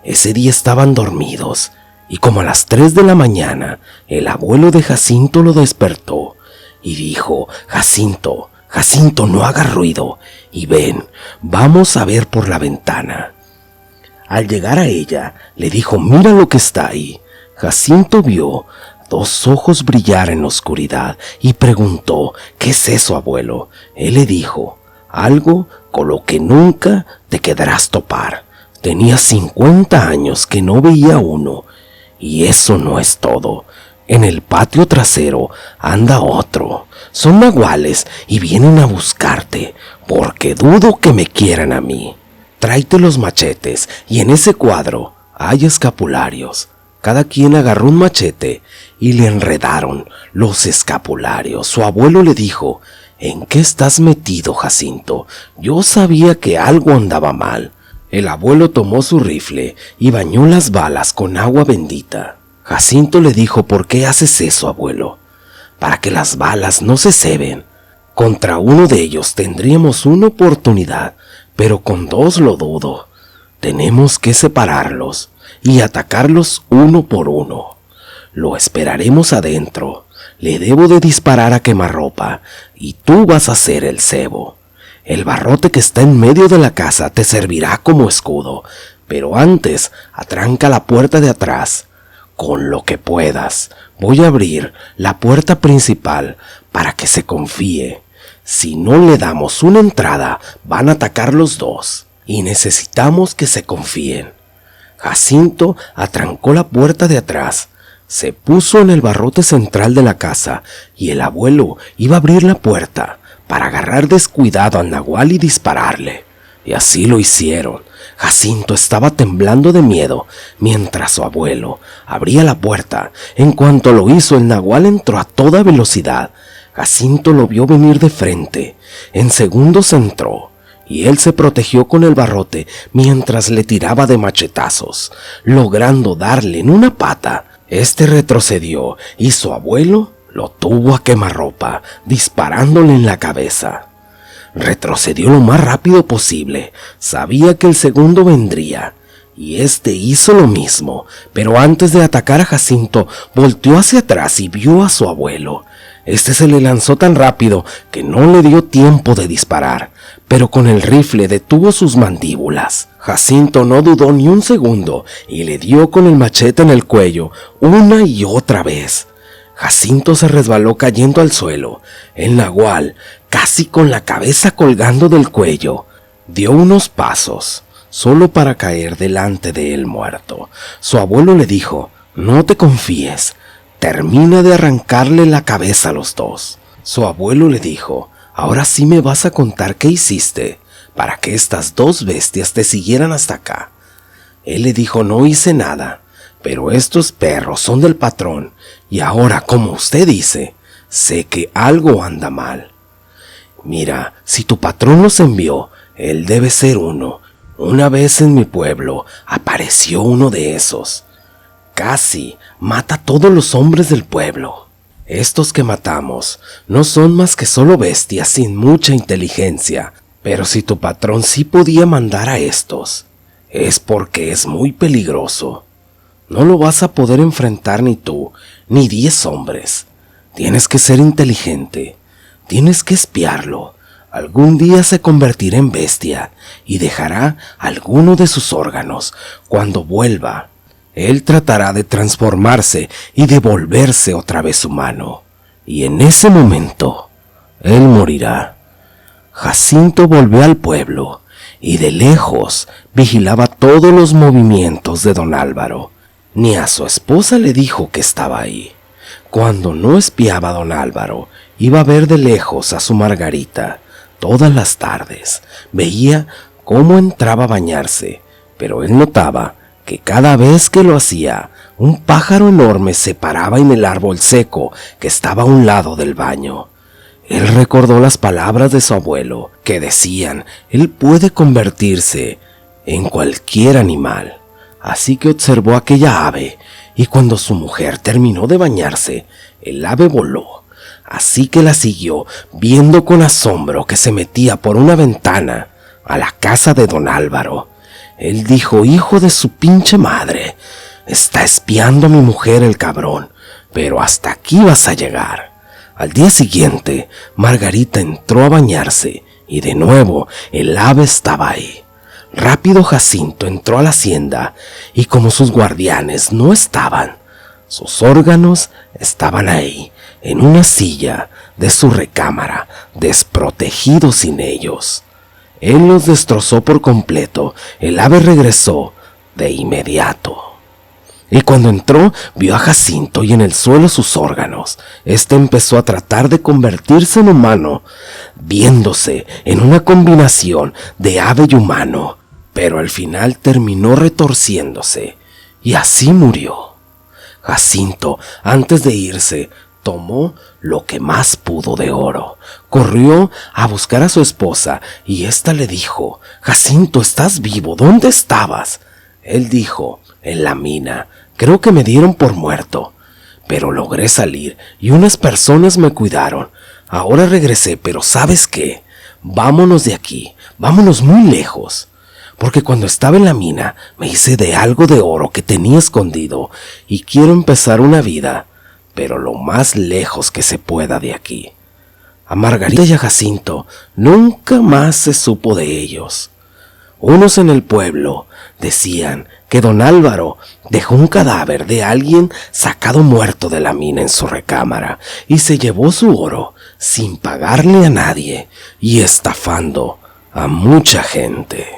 A: Ese día estaban dormidos y como a las 3 de la mañana, el abuelo de Jacinto lo despertó y dijo: «Jacinto, Jacinto, no hagas ruido y ven, vamos a ver por la ventana». Al llegar a ella, le dijo: «Mira lo que está ahí». Jacinto vio 2 ojos brillar en la oscuridad y preguntó: «¿Qué es eso, abuelo?». Él le dijo: «Algo con lo que nunca te quedarás topar. Tenía 50 años que no veía uno. Y eso no es todo. En el patio trasero anda otro. Son nahuales y vienen a buscarte, porque dudo que me quieran a mí. Tráete los machetes y en ese cuadro hay escapularios». Cada quien agarró un machete y le enredaron los escapularios. Su abuelo le dijo: «¿En qué estás metido, Jacinto? Yo sabía que algo andaba mal». El abuelo tomó su rifle y bañó las balas con agua bendita. Jacinto le dijo: «¿Por qué haces eso, abuelo?». «Para que las balas no se ceben. Contra uno de ellos tendríamos una oportunidad, pero con 2 lo dudo. Tenemos que separarlos y atacarlos uno por uno. Lo esperaremos adentro. Le debo de disparar a quemarropa y tú vas a ser el cebo. El barrote que está en medio de la casa te servirá como escudo, pero antes atranca la puerta de atrás. Con lo que puedas, voy a abrir la puerta principal para que se confíe. Si no le damos una entrada, van a atacar los 2 y necesitamos que se confíen». Jacinto atrancó la puerta de atrás, se puso en el barrote central de la casa y el abuelo iba a abrir la puerta para agarrar descuidado al nahual y dispararle. Y así lo hicieron. Jacinto estaba temblando de miedo mientras su abuelo abría la puerta. En cuanto lo hizo, el nahual entró a toda velocidad. Jacinto lo vio venir de frente. En segundos entró, y él se protegió con el barrote mientras le tiraba de machetazos, logrando darle en una pata. Este retrocedió y su abuelo lo tuvo a quemarropa, disparándole en la cabeza. Retrocedió lo más rápido posible. Sabía que el segundo vendría, y este hizo lo mismo, pero antes de atacar a Jacinto, volteó hacia atrás y vio a su abuelo. Este se le lanzó tan rápido que no le dio tiempo de disparar, pero con el rifle detuvo sus mandíbulas. Jacinto no dudó ni un segundo y le dio con el machete en el cuello una y otra vez. Jacinto se resbaló cayendo al suelo. El nahual, casi con la cabeza colgando del cuello, dio unos pasos, solo para caer delante de él muerto. Su abuelo le dijo: «No te confíes, termina de arrancarle la cabeza a los dos». Su abuelo le dijo: «Ahora sí me vas a contar qué hiciste para que estas dos bestias te siguieran hasta acá». Él le dijo: «No hice nada, pero estos perros son del patrón, y ahora, como usted dice, sé que algo anda mal. Mira, si tu patrón los envió, él debe ser uno. Una vez en mi pueblo apareció uno de esos. Casi mata a todos los hombres del pueblo. Estos que matamos no son más que solo bestias sin mucha inteligencia, pero si tu patrón sí podía mandar a estos, es porque es muy peligroso. No lo vas a poder enfrentar ni tú, ni 10 hombres. Tienes que ser inteligente. Tienes que espiarlo. Algún día se convertirá en bestia y dejará alguno de sus órganos. Cuando vuelva, él tratará de transformarse y de volverse otra vez humano. Y en ese momento, él morirá». Jacinto volvió al pueblo y de lejos vigilaba todos los movimientos de don Álvaro. Ni a su esposa le dijo que estaba ahí. Cuando no espiaba a don Álvaro, iba a ver de lejos a su Margarita. Todas las tardes veía cómo entraba a bañarse, pero él notaba que cada vez que lo hacía, un pájaro enorme se paraba en el árbol seco que estaba a un lado del baño. Él recordó las palabras de su abuelo, que decían: él puede convertirse en cualquier animal. Así que observó aquella ave, y cuando su mujer terminó de bañarse, el ave voló. Así que la siguió, viendo con asombro que se metía por una ventana a la casa de don Álvaro. Él dijo: «Hijo de su pinche madre, está espiando a mi mujer el cabrón, pero hasta aquí vas a llegar». Al día siguiente, Margarita entró a bañarse, y de nuevo el ave estaba ahí. Rápido Jacinto entró a la hacienda, y como sus guardianes no estaban, sus órganos estaban ahí, en una silla de su recámara, desprotegidos sin ellos. Él los destrozó por completo. El ave regresó de inmediato. Y cuando entró, vio a Jacinto y en el suelo sus órganos. Este empezó a tratar de convertirse en humano, viéndose en una combinación de ave y humano, pero al final terminó retorciéndose, y así murió. Jacinto, antes de irse, tomó lo que más pudo de oro. Corrió a buscar a su esposa, y ésta le dijo: «Jacinto, ¿estás vivo? ¿Dónde estabas?» Él dijo: «En la mina. Creo que me dieron por muerto, pero logré salir y unas personas me cuidaron. Ahora regresé, pero ¿sabes qué? Vámonos de aquí, vámonos muy lejos, porque cuando estaba en la mina me hice de algo de oro que tenía escondido y quiero empezar una vida, pero lo más lejos que se pueda de aquí». A Margarita y a Jacinto nunca más se supo de ellos. Unos en el pueblo decían que don Álvaro dejó un cadáver de alguien sacado muerto de la mina en su recámara y se llevó su oro sin pagarle a nadie y estafando a mucha gente.